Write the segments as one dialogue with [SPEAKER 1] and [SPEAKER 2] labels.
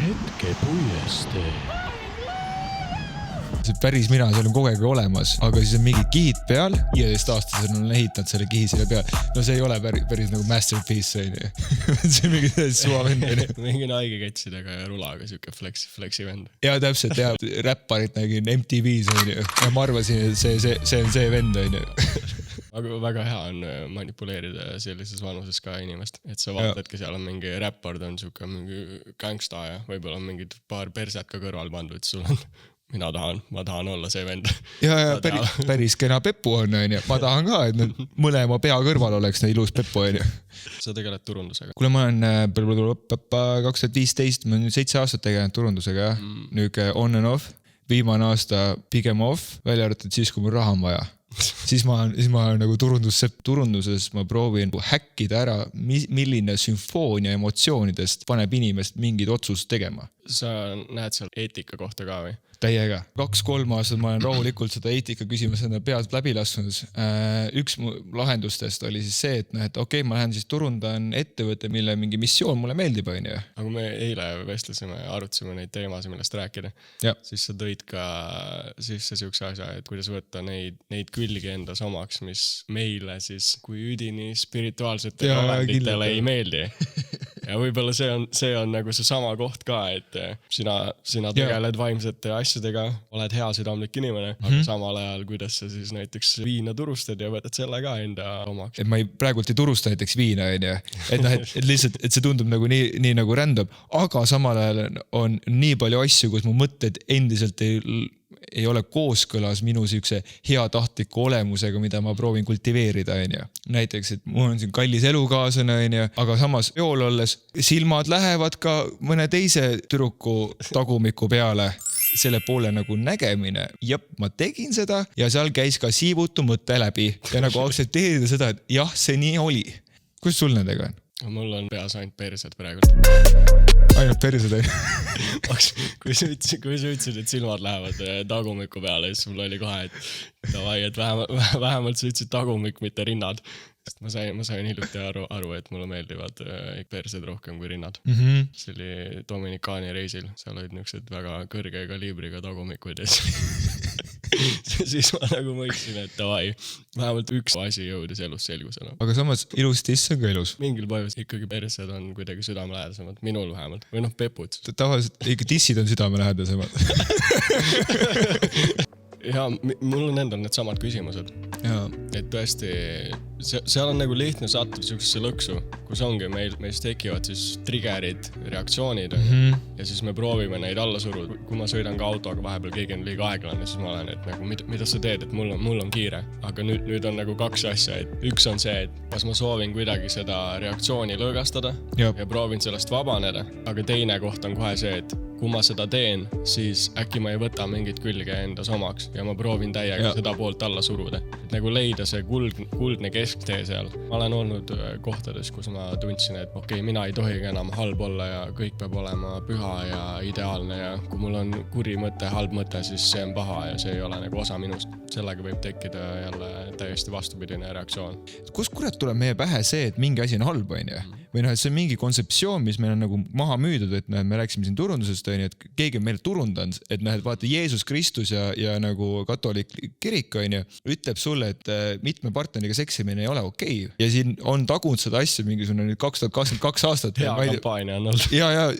[SPEAKER 1] hetke puiestee.
[SPEAKER 2] See päris mina, seal on kogu aeg olemas, aga siis on mingi kihid peal, 15-aastased on ehitanud selle kihi selle peal. No see ei ole päris nagu masterpiece, see on mingi suva vend.
[SPEAKER 3] Mingi haigeketsidega ja rulaga siuke flexi vend.
[SPEAKER 2] Ja täpselt, ja räpparit nägin MTV's ja ma arvasin, et see on see vend.
[SPEAKER 3] Aga väga hea on manipuleerida sellises vanuses ka inimest, et sa vaatadki, seal on mingi räppard, on siuke mingi gangsta ja võib-olla on mingid paar perset ka kõrval pandud, sul on ma tahan olla see vend.
[SPEAKER 2] Ja päris kena Peppu on, ma tahan ka, et mõlema pea kõrval oleks ilus Peppu.
[SPEAKER 3] Sa tegeled turundusega?
[SPEAKER 2] Kuule, ma olen 2015, ma olen 7 aastat tegelenud turundusega. Nüüd on and off, viimane aasta pigem off, välja arvatud siis, kui mul raha on vaja. Siis ma olen nagu turunduses ma proovin häkkida ära, milline sümfoonia emotsioonidest paneb inimest mingid otsust tegema.
[SPEAKER 3] Sa näed seal eetika kohta ka või?
[SPEAKER 2] Täiega. 2-3 aastat ma olen rahulikult seda eetika küsimus enda pealt läbi lasnud. Üks lahendustest oli siis see, et okei, ma lähen siis turundan ettevõtte, mille mingi missioon mulle meeldib.
[SPEAKER 3] Aga me eile vestlesime ja arutasime neid teemasid, millest rääkida.
[SPEAKER 2] Ja.
[SPEAKER 3] Siis sa tõid ka sisse siukse asja, et kuidas võtta neid külgi endas omaks, mis meile siis kui üdini spirituaalsetele olenditele ei meeldi. Ja võib-olla see on nagu see sama koht ka, et sina tegeled vaimsete asjadega, oled hea südamlik inimene, aga samal ajal, kuidas sa siis näiteks viina turustad ja võtad selle ka enda omaks.
[SPEAKER 2] Et ma praegult ei turusta näiteks viina, et lihtsalt, et see tundub nagu nii nagu random, aga samal ajal on nii palju asju, kus mu mõtted endiselt ei ole kooskõlas minu siukse heatahtliku olemusega, mida ma proovin kultiveerida. Näiteks, et mul on siin kallis elukaaslane, aga samas peol olles silmad lähevad ka mõne teise tüdruku tagumiku peale. Selle poole nagu nägemine. Jep, ma tegin seda ja seal käis ka siivutu mõte läbi ja nagu aktsepteerida seda, et jah, see nii oli. Kus sul nendega on?
[SPEAKER 3] Mul on peas ainult persed praegu.
[SPEAKER 2] Ainult persed,
[SPEAKER 3] Kui sa ütlesid, et silmad lähevad tagumiku peale, siis mul oli kohe, et vähemalt sa ütlesid tagumik, mitte rinnad. Ma sain hiljuti aru, et mulle meeldivad persed rohkem kui rinnad. See oli Dominikaani reisil, seal olid niisugused väga kõrge kaliibriga tagumikud ja siis ma nagu mõistsin, et vähemalt üks asi jõudis elus selgusena.
[SPEAKER 2] Aga samas ilus tiss on ka ilus.
[SPEAKER 3] Mingil põhjus ikkagi persed on kuidagi südamelähedasemad, minul vähemalt, või pepud.
[SPEAKER 2] Tavaliselt ikka tissid on südamelähedasemad.
[SPEAKER 3] Ja mul on endal need samad küsimused. Et tõesti, seal on nagu lihtne sattuda siuksesse lõksu, kus ongi meist tekivad siis triggerid, reaktsioonid ja siis me proovime neid alla suruda. Kui ma sõidan ka autoga vahepeal keegi on liiga aeglane, siis ma olen, et nagu, mida sa teed, et mul on kiire. Aga nüüd on nagu 2 asja, et üks on see, et kas ma soovin kuidagi seda reaktsiooni lõõgastada ja proovin sellest vabaneda, aga teine koht on kohe see, et kui ma seda teen, siis äkki ma ei võta mingit külge endas omaks ja ma proovin täiega seda poolt alla suruda. Et nagu leida see kuldne kesktee seal. Ma olen olnud kohtades, kus ma tundsin, et okei, mina ei tohigi enam halb olla ja kõik peab olema püha ja ideaalne ja kui mul on kuri mõte, halb mõte, siis see on paha ja see ei ole nagu osa minust. Sellega võib tekkida jälle täiesti vastupidine reaktsioon.
[SPEAKER 2] Kus kurat tuleb meie pähe see, et mingi asi on halb, või et see on mingi kontseptsioon, mis meil on nagu maha müüdud, et me rääksime siin turundusest, et keegi on meil turundanud, et vaata Jeesus Kristus ja nagu katolik kirik ütleb sulle, et mitme partneriga seksimine ei ole okei. Ja siin on tagunud seda asja mingisugune 2022 aastat.
[SPEAKER 3] Hea kampaania on olnud.
[SPEAKER 2] Ja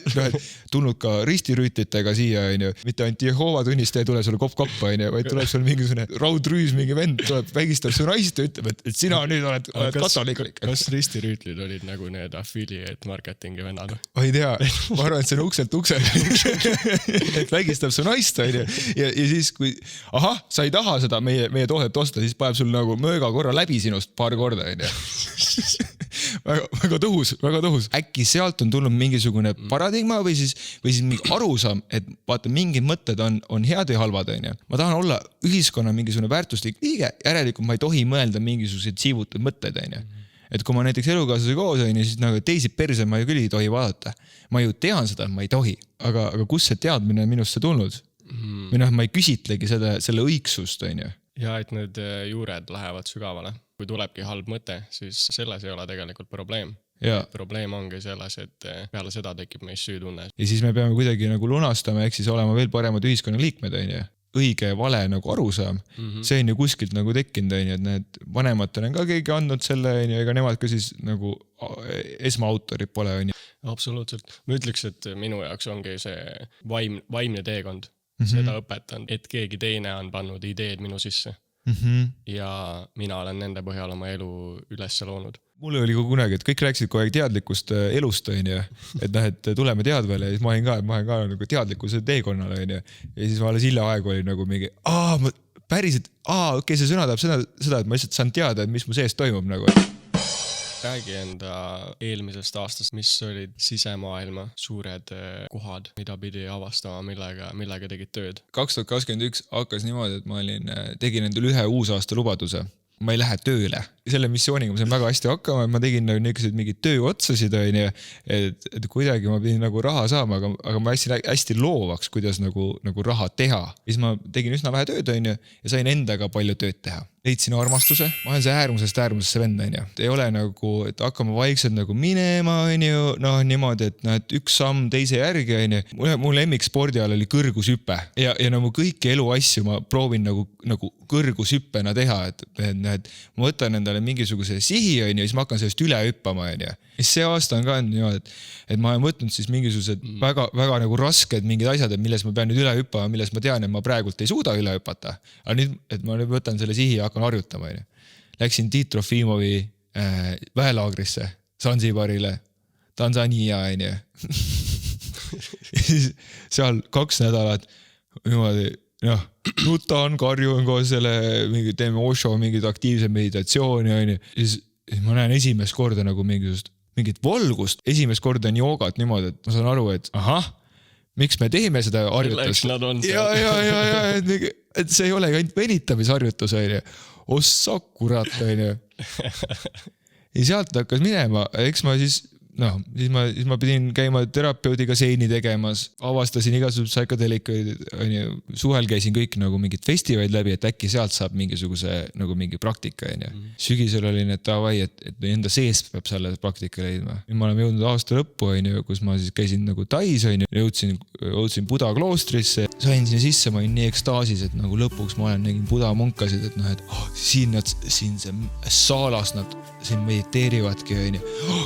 [SPEAKER 2] tulnud ka ristirüütitega siia, mitte ainult Jehova tunnistaja ei tule sulle kopp-kopp, vaid tuleb sul mingisugune raudrüüs, mingi vend tuleb, vägistab su naist ja ütleb, et sina nüüd oled katolik.
[SPEAKER 3] Kas ristirüütlid olid nagu need affiliate marketingi vennad?
[SPEAKER 2] Ma ei tea, ma arvan, et see on ukselt uksel. Et vägistab su naist ja siis kui sa ei taha seda meie toodet osta, siis paneb sul nagu mööga korra läbi sinust paar korda. Väga tõhus. Äkki sealt on tulnud mingisugune paradigma või siis mingi arusaam, et vaata, mingid mõtted on head või halvad. Ma tahan olla ühiskonna mingisugune väärtuslik liige, järelikult ma ei tohi mõelda mingisuguseid siivutud mõtted. Et kui ma näiteks elukaaslase koos siis nagu teisi perse ma ju küll ei tohi vaadata. Ma ju tean seda, et ma ei tohi. Aga kus see teadmine on minusse tulnud? Või ma ei küsitlegi selle õigsust.
[SPEAKER 3] Ja et need juured lähevad sügavale. Kui tulebki halb mõte, siis selles ei ole tegelikult probleem.
[SPEAKER 2] Ja.
[SPEAKER 3] Probleem ongi selles, et peale seda tekib meist süütunne.
[SPEAKER 2] Ja siis me peame kuidagi nagu lunastama, ehk siis olema veel paremad ühiskonnaliikmed, onju. Õige vale nagu arusaam. See on ju kuskilt nagu tekkinud, onju, et need vanematel on ka keegi andnud selle, onju, ega nemad ka siis nagu esmaautorid pole, onju.
[SPEAKER 3] Absoluutselt. Ma ütleks, et minu jaoks ongi see vaimne teekond. Seda õpetanud, et keegi teine on pannud ideed minu sisse. Ja mina olen nende põhjal oma elu üles loonud.
[SPEAKER 2] Mulle oli ka kunagi, et kõik rääkisid kogu aeg teadlikust elust, onju. Et et tuleme teadvale ja siis ma olin ka nagu teadlikkuse teekonnal, onju. Ja siis ma alles hiljaaegu oli nagu mingi, päriselt, okei, see sõna tahab seda, et ma lihtsalt saan teada, et mis mu sees toimub nagu.
[SPEAKER 3] Räägi enda eelmisest aastast, mis olid sisemaailma suured kohad, mida pidi avastama, millega tegid tööd?
[SPEAKER 2] 2021 hakkas niimoodi, et ma tegin endale ühe uusaasta lubaduse. Ma ei lähe tööle. Selle missiooniga ma sain väga hästi hakkama, et ma tegin nagu niisugused mingid tööotsasid, et kuidagi ma pidin nagu raha saama, aga ma hästi loovaks, kuidas nagu raha teha. Siis ma tegin üsna vähe tööd, ja sain endaga palju tööd teha. Leidsin armastuse. Ma olen see äärmusesse vend, ei ole nagu, et hakkama vaikselt nagu minema, niimoodi, et üks samm teise järgi, Mu lemmik spordial oli kõrgushüpe ja nagu kõiki eluasju ma proovin nagu kõrgushüppena teha, et ma võtan endale mingisuguse sihi, ja siis ma hakkan sellest üle hüppama, ja see aasta on ka niimoodi, et ma olen võtnud siis mingisugused väga nagu rasked mingid asjad, et milles ma pean nüüd üle hüppama, milles ma tean, et ma praegult ei suuda üle hüpata. Aga nüüd, et ma nüüd võtan selle sihi ja hakkan harjutama. Läksin Tiit Trofimovi väelaagrisse, Zanzibarile, Tanzania, seal 2 nädalat niimoodi, nutan, karjun koos selle, teeme Osho mingid aktiivsed meditatsiooni, ja siis ma näen esimest korda nagu mingit volgust. Esimest korda on joogat niimoodi, et ma saan aru, et miks me teeme seda harjutust. Et see ei ole ainult venitamisharjutus, ossa kurat, ja sealt hakkas minema, eks ma siis ma pidin käima terapeudiga seini tegemas, avastasin igasugused psychodelikuid, suhel käisin kõik nagu mingid festivalid läbi, et äkki sealt saab mingisuguse nagu mingi praktika, Sügisel oli need tavai, et enda sees peab selle praktika leidma. Nüüd ma olen jõudnud aasta lõppu, kus ma siis käisin nagu Tais, jõudsin Buda kloostrisse, sain sinna sisse, ma olin nii ekstaasis, et nagu lõpuks ma nägin Buda munkasid, et siin see saalas nad siin mediteerivadki,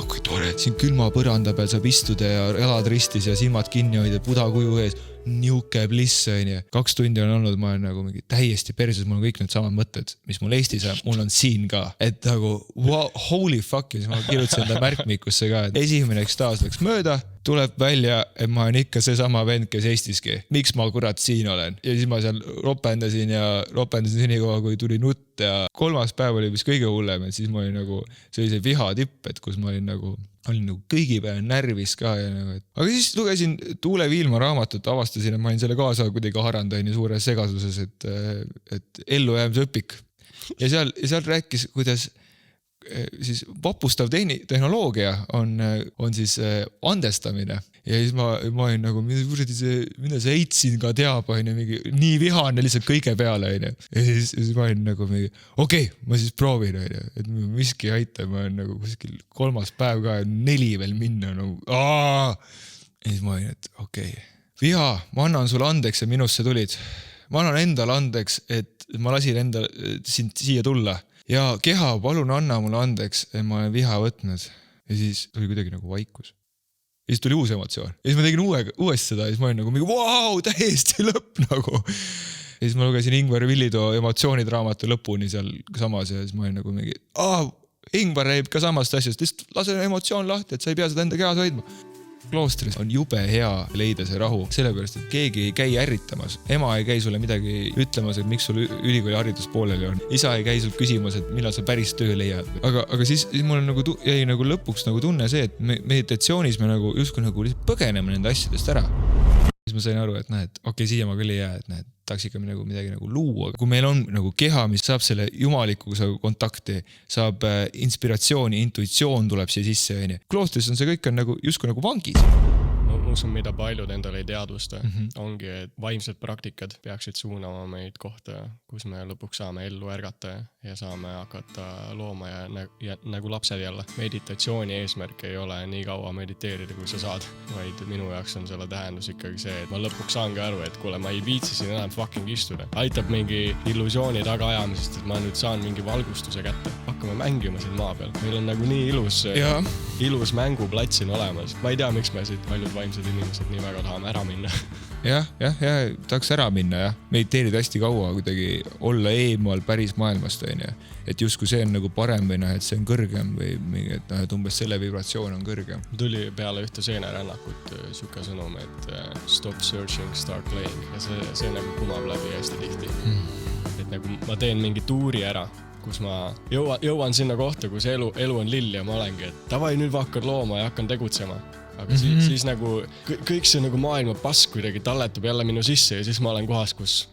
[SPEAKER 2] kui tore, et siin külma põranda peal saab istuda ja jalad ristis ja silmad kinni hoida Buda kuju ees. Niuke bliss, 2 tundi on olnud, ma olen nagu mingi täiesti perses, mul on kõik need samad mõtted, mis mul Eestis on, mul on siin ka. Et nagu, wow, holy fuck, ja siis ma kirjutasin enda märkmikusse ka, et esimene ekstaas läks mööda, tuleb välja, et ma olen ikka see sama vend, kes Eestiski. Miks ma kurat siin olen? Ja siis ma seal ropendasin senikoha, kui tuli nutt ja 3. päev oli vist kõige hullem, et siis ma olin nagu sellise viha tipp, et kus ma olin nagu kõigi peale närvis ka. Aga siis lugesin Tuule Viilma raamatut, avastasin, et ma olin selle kaasa kuidagi harandajani suures segasuses, et ellujäämise õpik. Ja seal rääkis, kuidas siis vapustav tehnoloogia on siis andestamine. Ja siis ma olin nagu, mida see eitsin ka teab, nii vihane lihtsalt kõige peale. Ja siis ma olin nagu mingi, okei, ma siis proovin, et miski ei aita, ma olen nagu kuskil 3. päev ka 4 veel minna. Ja siis ma olin, et okei. Viha, ma annan sulle andeks, et minusse tulid. Ma annan endale andeks, et ma lasin endale sind siia tulla. Ja keha, palun anna mulle andeks, et ma olen viha võtnud. Ja siis oli kuidagi nagu vaikus. Ja siis tuli uus emotsioon. Ja siis ma tegin uuesti seda ja siis ma olin nagu mingi, vau, täiesti lõpp nagu. Ja siis ma lugesin Ingvar Villitoo emotsioonid raamatu lõpuni seal samas ja siis ma olin nagu mingi, Ingvar räägib ka samast asjast, lihtsalt lase emotsioon lahti, et sa ei pea seda enda kehas hoidma. Kloostris on jube hea leida see rahu, sellepärast, et keegi ei käi ärritamas. Ema ei käi sulle midagi ütlemas, et miks sul ülikooli haridus pooleli on. Isa ei käi sul küsimas, et millal sa päris töö leiad. Aga siis mul on jäi nagu lõpuks nagu tunne see, et meditatsioonis me nagu justkui nagu põgeneme nende asjadest ära. Siis ma sain aru, et okei, siia ma küll ei jää, et tahaks ikka midagi nagu luua. Kui meil on nagu keha, mis saab selle jumalikuga kontakti, saab inspiratsiooni, intuitsioon tuleb siia sisse. Kloostris on see kõik on nagu justkui nagu vangis.
[SPEAKER 3] Ma usun, mida paljud endale ei teadvusta, ongi, et vaimsed praktikad peaksid suunama meid kohta, kus me lõpuks saame ellu ärgata ja saame hakata looma ja nagu lapsed jälle. Meditatsiooni eesmärk ei ole nii kaua mediteerida, kui sa saad, vaid minu jaoks on selle tähendus ikkagi see, et ma lõpuks saangi aru, et kuule, ma ei viitsi siin enam fucking istuda. Aitab mingi illusiooni tagaajamisest, et ma nüüd saan mingi valgustuse kätte. Hakkame mängima siin maa peal. Meil on nagu nii ilus mänguplats siin olemas. Ma ei tea, miks me siit paljud vaimsed inimesed nii väga tahame ära minna.
[SPEAKER 2] Ja, tahaks ära minna, jah. Mediteerida hästi kaua kuidagi olla eemal päris maailmast, on ju. Et justkui see on nagu parem või et see on kõrgem või mingi, et umbes selle vibratsioon on kõrgem.
[SPEAKER 3] Tuli peale ühte seenerännakut siuke sõnum, et stop searching, start playing. Ja see nagu kumab läbi hästi tihti. Et nagu ma teen mingi tuuri ära, kus ma jõuan sinna kohta, kus elu on lill ja ma olengi, et davai, nüüd ma hakkan looma ja hakkan tegutsema. Aga siis nagu kõik see nagu maailma pask kuidagi talletub jälle minu sisse ja siis ma olen kohas, kus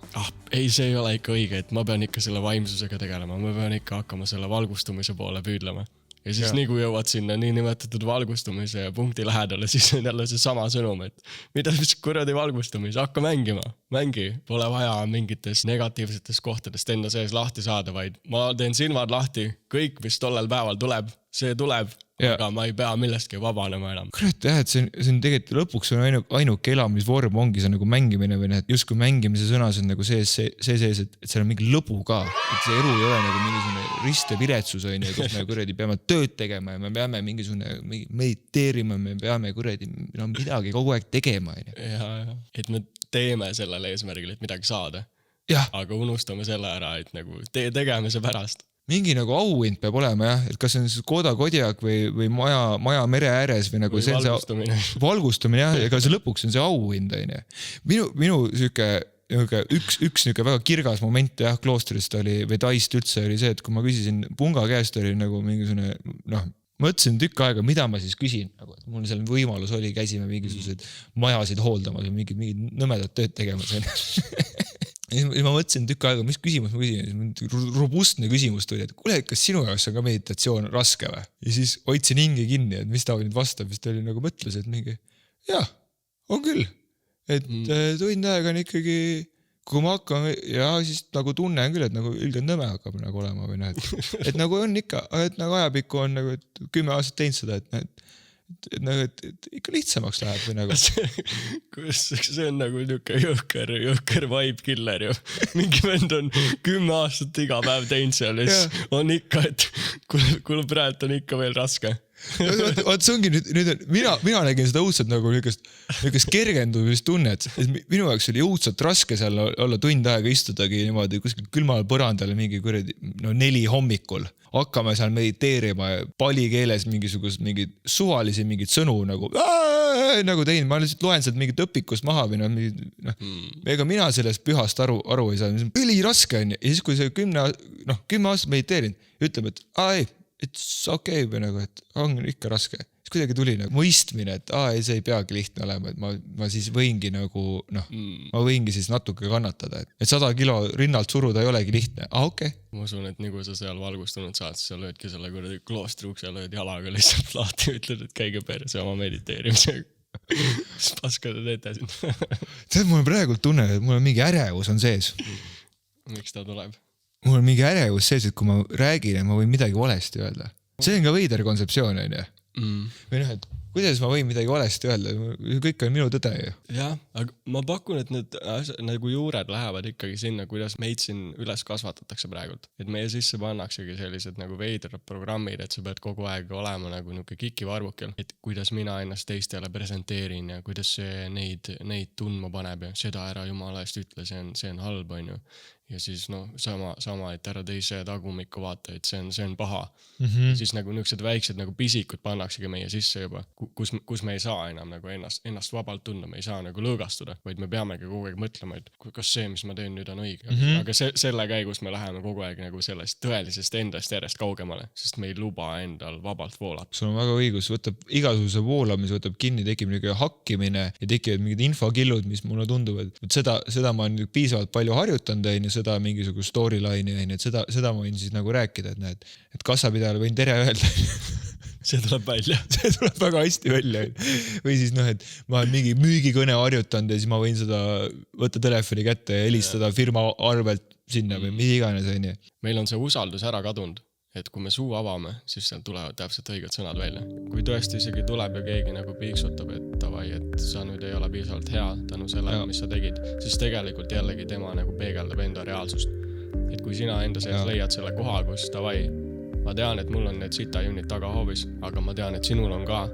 [SPEAKER 3] ei, see ei ole ikka õige, et ma pean ikka selle vaimsusega tegelema, ma pean ikka hakkama selle valgustumise poole püüdlema. Ja siis nii kui jõuad sinna nii nimetatud valgustumise punkti lähedale, siis on jälle see sama sõnum, et mida kuradi valgustumise, hakka mängima, mängi, pole vaja mingites negatiivsetes kohtadest enda sees lahti saada, vaid ma teen silmad lahti, kõik, mis tollel päeval tuleb, see tuleb, aga ma ei pea millestki vabanema enam.
[SPEAKER 2] Kurat, jah, et see on tegelikult lõpuks on ainuke elamisvorm ongi see nagu mängimine või justkui mängimise sõnas on nagu sees, et seal on mingi lõbu ka, et see elu ei ole nagu mingisugune rist ja viretsus on ja kus me kuradi peame tööd tegema ja me peame mingisugune mediteerima, me peame kuradi midagi kogu aeg tegema.
[SPEAKER 3] Ja, et me teeme sellele eesmärgil, et midagi saada, aga unustame selle ära, et nagu tegemise pärast.
[SPEAKER 2] Mingi nagu auhind peab olema, jah, et kas on Koda Kodjak või maja mere ääres või nagu
[SPEAKER 3] see
[SPEAKER 2] valgustamine, jah, ega see lõpuks on see auhind, on ju. Minu üks väga kirgas moment, jah, kloostrist oli, või taist üldse oli see, et kui ma küsisin punga käest, oli nagu mingisugune, mõtlesin tükk aega, mida ma siis küsin, nagu, et mul seal võimalus oli, käisime mingisugused majasid hooldamas või mingid nõmedad tööd tegemas. Ja ma mõtlesin tükk aega, mis küsimus ma küsin, robustne küsimus tuli, et kuule, kas sinu jaoks on ka meditatsioon raske või? Ja siis hoidsin hinge kinni, et mis ta nüüd vastab, siis ta oli nagu mõtles, et mingi, jah, on küll, et tund aega on ikkagi, kui ma hakkan, ja siis nagu tunnen küll, et nagu ülgelt nõme hakkab nagu olema või et nagu on ikka, et nagu ajapikku on nagu 10 aastat teinud seda, et ikka lihtsamaks läheb või nagu.
[SPEAKER 3] See on nagu niuke jõhker vibe killer ju. Mingi vend on 10 aastat iga päev teinud seal ja siis on ikka, et kuule praegu on ikka veel raske.
[SPEAKER 2] Oot, see ongi nüüd mina nägin seda õudselt nagu niukest kergendumistunnet, et minu jaoks oli õudselt raske seal olla tund aega istudagi niimoodi kuskil külmal põrandal mingi 4 hommikul. Hakkame seal mediteerima palikeeles mingid suvalisi mingid sõnu nagu teinud, ma lihtsalt loen sealt mingit õpikust maha või ega mina sellest pühast aru ei saa, üli raske on ja siis kui see 10 aastat mediteerin, ütleb, et ei, it's okay või nagu, et on ikka raske. Siis kuidagi tuli nagu mõistmine, et see ei peagi lihtne olema, et ma siis võingi nagu, ma võingi siis natuke kannatada, et 100 kilo rinnalt suruda ei olegi lihtne. Okay.
[SPEAKER 3] Ma usun, et nagu sa seal valgustunud saad, siis sa löödki selle kloostri ukse, lööd jalaga lihtsalt lahti, ütled, et käige perse oma mediteerimisega. Siis paska te teete siin.
[SPEAKER 2] Tead, mul on praegu tunne, et mul on mingi ärevus on sees.
[SPEAKER 3] Miks ta tuleb?
[SPEAKER 2] Mul on mingi ärevus sees, et kui ma räägin, et ma võin midagi valesti öelda. See on ka veider kontseptsioon, on ju. Või et kuidas ma võin midagi valesti öelda, kõik on minu tõde ju.
[SPEAKER 3] Jah, aga ma pakun, et need nagu juured lähevad ikkagi sinna, kuidas meid siin üles kasvatatakse praegult. Et meie sisse pannaksegi sellised nagu veidrad programmid, et sa pead kogu aeg olema nagu niuke kikivarvukil, et kuidas mina ennast teistele presenteerin ja kuidas see neid tundma paneb ja seda ära jumala eest ütle, see on halb, on ju. Ja siis sama, et ära teise tagumikku vaata, et see on paha. Ja siis nagu niuksed väiksed nagu pisikud pannaksegi meie sisse juba, kus me ei saa enam nagu ennast vabalt tunda, me ei saa nagu lõõgastuda, vaid me peamegi kogu aeg mõtlema, et kas see, mis ma teen nüüd on õige. Aga selle käigus me läheme kogu aeg nagu sellest tõelisest endast järjest kaugemale, sest me ei luba endal vabalt voolata.
[SPEAKER 2] Sul on väga õigus, võtab igasuguse voolamise, võtab kinni, tekib mingi hakkimine ja tekivad mingid infokillud, mis mulle tunduvad. Seda ma olen piisavalt palju harjutanud ja seda mingisugust storyline'i, et seda ma võin siis nagu rääkida, et kasapidajale võin tere öelda.
[SPEAKER 3] see tuleb välja.
[SPEAKER 2] See tuleb väga hästi välja. Või siis et ma olen mingi müügikõne harjutanud ja siis ma võin seda võtta telefoni kätte ja helistada firma arvelt sinna või mis iganes, on ju.
[SPEAKER 3] Meil on see usaldus ära kadunud, et kui me suu avame, siis seal tulevad täpselt õiged sõnad välja. Kui tõesti isegi tuleb ja keegi nagu piiksutab, et tavai, et sa nüüd ei ole piisavalt hea tänu sellele, mis sa tegid, siis tegelikult jällegi tema nagu peegeldab enda reaalsust. Et kui sina enda sees leiad selle koha, kus tavai, ma tean, et mul on need sitajunnid tagahoovis, aga ma tean, et sinul on ka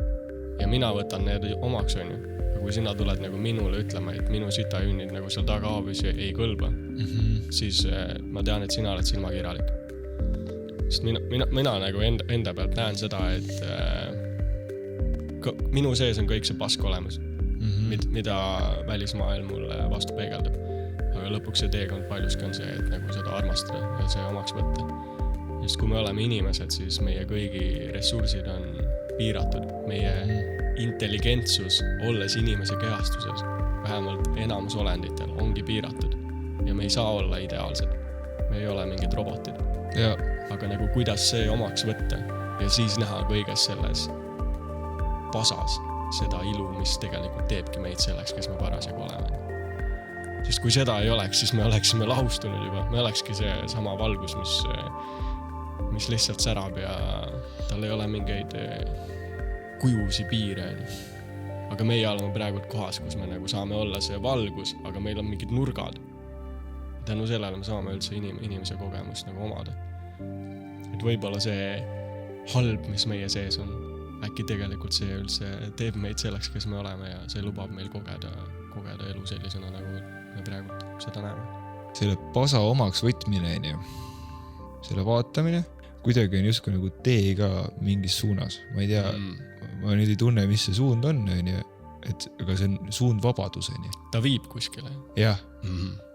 [SPEAKER 3] ja mina võtan need omaks, on ju. Ja kui sina tuled nagu minule ütlema, et minu sitajunnid nagu seal tagahoovis ei kõlba, siis ma tean, et sina oled silmakirjalik. Sest mina nagu enda pealt näen seda, et minu sees on kõik see pask olemas, mida välismaailm mulle vastu peegeldab. Aga lõpuks see teekond paljuski on see, et nagu seda armastada ja see omaks võtta. Sest kui me oleme inimesed, siis meie kõigi ressursid on piiratud. Meie intelligentsus, olles inimese kehastuses, vähemalt enamus olenditel, ongi piiratud. Ja me ei saa olla ideaalsed. Me ei ole mingid robotid.
[SPEAKER 2] Ja.
[SPEAKER 3] Aga nagu kuidas see omaks võtta ja siis näha kõiges selles pasas seda ilu, mis tegelikult teebki meid selleks, kes me parasjagu oleme. Sest kui seda ei oleks, siis me oleksime lahustunud juba. Me olekski see sama valgus, mis lihtsalt särab ja tal ei ole mingeid kujusi piire. Aga meie oleme praegu kohas, kus me nagu saame olla see valgus, aga meil on mingid nurgad. Tänu sellele me saame üldse inimese kogemust nagu omada. Et võib-olla see halb, mis meie sees on, äkki tegelikult see üldse teeb meid selleks, kes me oleme ja see lubab meil kogeda elu sellisena, nagu me praegu seda näeme.
[SPEAKER 2] Selle pasa omaks võtmine, selle vaatamine, kuidagi on justkui nagu tee ka mingis suunas. Ma ei tea, ma nüüd ei tunne, mis see suund on, aga see on suund vabadus.
[SPEAKER 3] Ta viib kuskile.
[SPEAKER 2] Jah,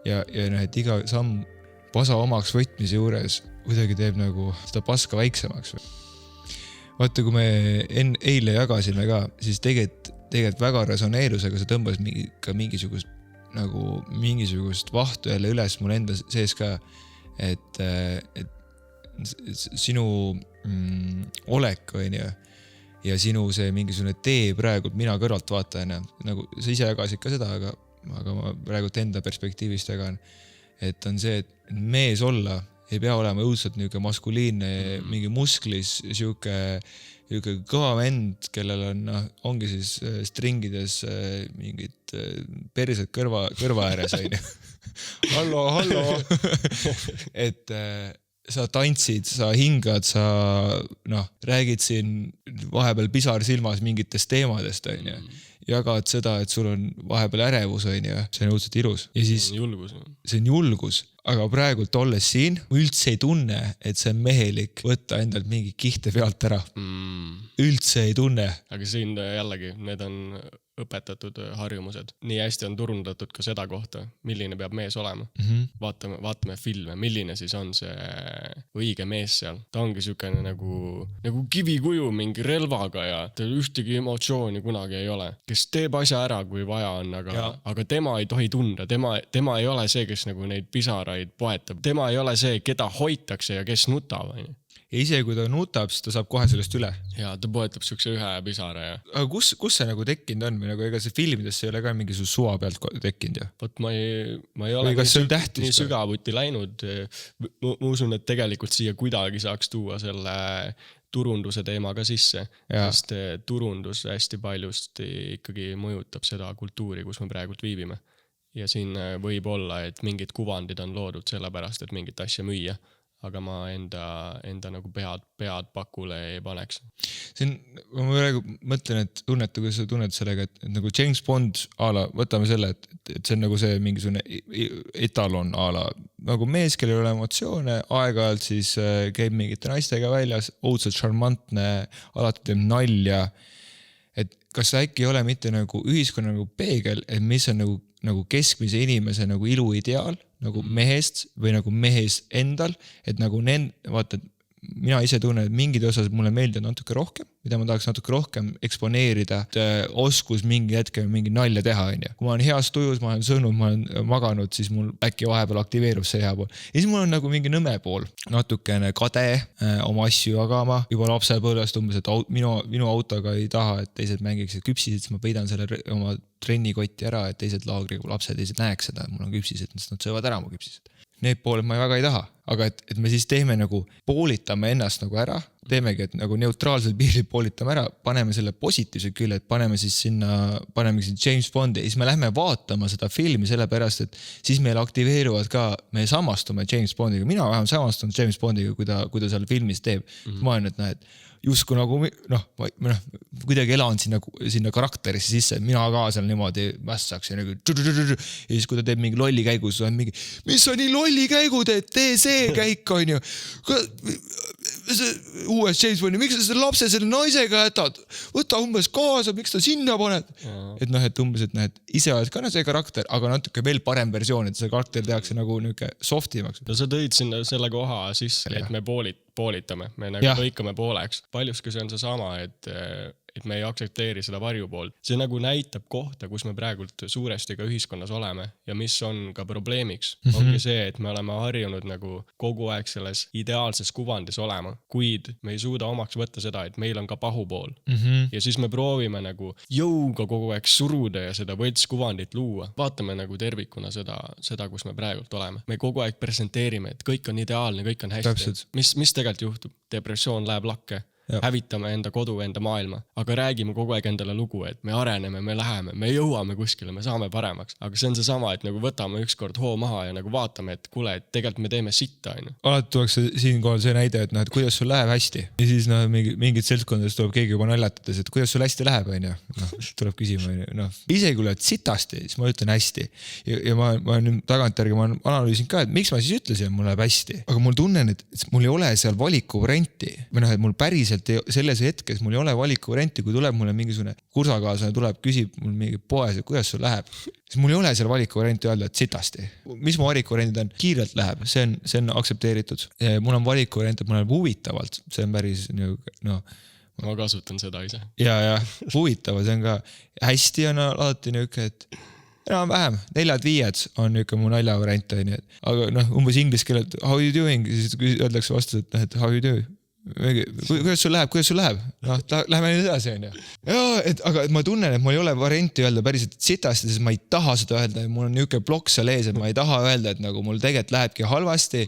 [SPEAKER 2] ja et iga samm pasa omaks võtmise juures kuidagi teeb nagu seda paska väiksemaks. Vaata, kui me eile jagasime ka, siis tegelikult väga resoneerus, aga see tõmbas ka mingisugust vahtu jälle üles mul enda sees ka, et sinu olek on ja sinu see mingisugune tee praegult mina kõrvalt vaatan, nagu sa ise jagasid ka seda, aga ma praegult enda perspektiivist jagan, et on see, et mees olla ei pea olema õudselt niuke maskuliinne, mingi musklis, siuke kõva vend, kellel ongi siis stringides mingid persed kõrva ääres. Hallo. Et sa tantsid, sa hingad, sa räägid siin vahepeal pisar silmas mingitest teemadest, jagad seda, et sul on vahepeal ärevus, see on õudselt ilus. Ja siis see on julgus. Aga praegult olles siin, ma üldse ei tunne, et see on mehelik võtta endalt mingi kihte pealt ära. Üldse ei tunne. Aga
[SPEAKER 3] siin jällegi, need on õpetatud harjumused. Nii hästi on turundatud ka seda kohta, milline peab mees olema. Vaatame filme, milline siis on see õige mees seal. Ta ongi sükene nagu kivikuju mingi relvaga ja tal ühtegi emotsiooni kunagi ei ole. Kes teeb asja ära, kui vaja on, aga tema ei tohi tunda. Tema ei ole see, kes nagu neid pisaraid poetab. Tema ei ole see, keda hoitakse ja kes nutab.
[SPEAKER 2] Ja ise kui ta nutab, siis ta saab kohe sellest üle.
[SPEAKER 3] Ja ta poetab sükse ühe pisara.
[SPEAKER 2] Aga kus see nagu tekkinud on? Või nagu ega see filmidesse ei ole ka mingi suva pealt tekkinud? Ja?
[SPEAKER 3] Võt ma ei ole nii sügavuti läinud. Ma usun, et tegelikult siia kuidagi saaks tuua selle turunduse teema ka sisse. Sest turundus hästi paljust ikkagi mõjutab seda kultuuri, kus me praegult viibime. Ja siin võib olla, et mingid kuvandid on loodud sellepärast, et mingit asja müüa. Aga ma enda nagu pead pakule ei paneks.
[SPEAKER 2] Ma praegu mõtlen, et tunneta, kui sa tunned sellega, et nagu James Bond ala, võtame selle, et see on nagu see mingisugune etalon ala, nagu mees, kellel ei ole emotsioone, aeg-ajalt siis käib mingite naistega väljas, õudselt charmantne, alati teeb nalja, et kas äkki ei ole mitte nagu ühiskonna nagu peegel, et mis on nagu keskmise inimese nagu iluideaal, nagu mehest või nagu mehes endal, et nagu vaata, mina ise tunnen, et mingid osas mulle meeldivad natuke rohkem, mida ma tahaks natuke rohkem eksponeerida, oskus mingi hetkel mingi nalja teha, on ju. Kui ma olen heas tujus, ma olen söönud, ma olen maganud, siis mul äkki vahepeal aktiveerub see hea pool. Ja siis mul on nagu mingi nõme pool, natukene kade oma asju jagama, juba lapsepõlvest umbes, et minu autoga ei taha, et teised mängiksid küpsisid, siis ma peidan selle oma trennikotti ära, et teised laagriga lapsed teised näeks seda, et mul on küpsised, siis nad söövad ära mu küpsised. Need pooled ma väga ei taha, aga et me siis teeme nagu, poolitame ennast nagu ära, teemegi, et nagu neutraalsel piiril poolitame ära, paneme selle positiivse küll, et paneme siis sinna James Bondi ja siis me lähme vaatama seda filmi sellepärast, et siis meil aktiveeruvad ka, me samastume James Bondiga, mina vähem samastun James Bondiga, kui ta seal filmis teeb. Ma olen, et näed, justkui nagu, kuidagi elan sinna karakterisse sisse, et mina ka seal niimoodi mässaks ja nagu ja siis kui ta teeb mingi lolli käigu, siis on mingi, mis sa nii lolli käigu teed, tee see käik on ju. Uues James Bondi, miks sa selle lapse selle naisega jätad? Võta umbes kaasa, miks ta sinna paned? Et et umbes, et näed, ise oled ka see karakter, aga natuke veel parem versioon, et see karakter tehakse nagu niuke softimaks.
[SPEAKER 3] No sa tõid sinna selle koha sisse, et me poolitame, me nagu lõikame pooleks. Paljuski see on see sama, et me ei aktsepteeri seda varjupoolt. See nagu näitab kohta, kus me praegult suuresti ka ühiskonnas oleme ja mis on ka probleemiks. Ongi see, et me oleme harjunud nagu kogu aeg selles ideaalses kuvandis olema, kuid me ei suuda omaks võtta seda, et meil on ka pahupool. Ja siis me proovime nagu jõuga kogu aeg suruda ja seda võltskuvandit luua. Vaatame nagu tervikuna seda, kus me praegult oleme. Me kogu aeg presenteerime, et kõik on ideaalne, kõik on hästi. Mis tegelikult juhtub? Depressioon läheb lakke. Hävitame enda kodu, enda maailma, aga räägime kogu aeg endale lugu, et me areneme, me läheme, me jõuame kuskile, me saame paremaks. Aga see on see sama, et nagu võtame ükskord hoo maha ja nagu vaatame, et kuule, et tegelikult me teeme sitta.
[SPEAKER 2] Alati tuleks siin kohal see näide, et et kuidas sul läheb hästi. Ja siis mingid seltskondades tuleb keegi juba naljatades, et kuidas sul hästi läheb, on ju. Tuleb küsima, isegi kui oled sitasti, siis ma ütlen hästi. Ja ma nüüd tagantjärgi ma analüüsin ka, et miks ma siis ütlesin, et mul läheb hästi. Aga mul tunnen, et mul ei ole seal valikuvarianti. Või et mul päriselt selles hetkes mul ei ole valikuvarianti, kui tuleb mulle mingisugune kursakaaslane, tuleb, küsib mul mingi poes, et kuidas sul läheb. Siis mul ei ole seal valikuvarianti öelda, et sitasti. Mis mu valikuvariandid on? Kiirelt läheb, see on aktsepteeritud. Mul on valikuvariant, et mul läheb huvitavalt. See on päris,
[SPEAKER 3] ma kasutan seda ise.
[SPEAKER 2] Ja, huvitava, see on ka hästi on alati niuke, et vähem, 4-5 on niuke mu naljavariant. Aga umbes inglise keelelt how you doing, siis öeldakse vastu, et how you do. Kuidas sul läheb? Lähme nüüd edasi, on ju. Aga ma tunnen, et mul ei ole varianti öelda päriselt sitasti, sest ma ei taha seda öelda. Mul on niuke blokk seal ees, et ma ei taha öelda, et nagu mul tegelikult lähebki halvasti.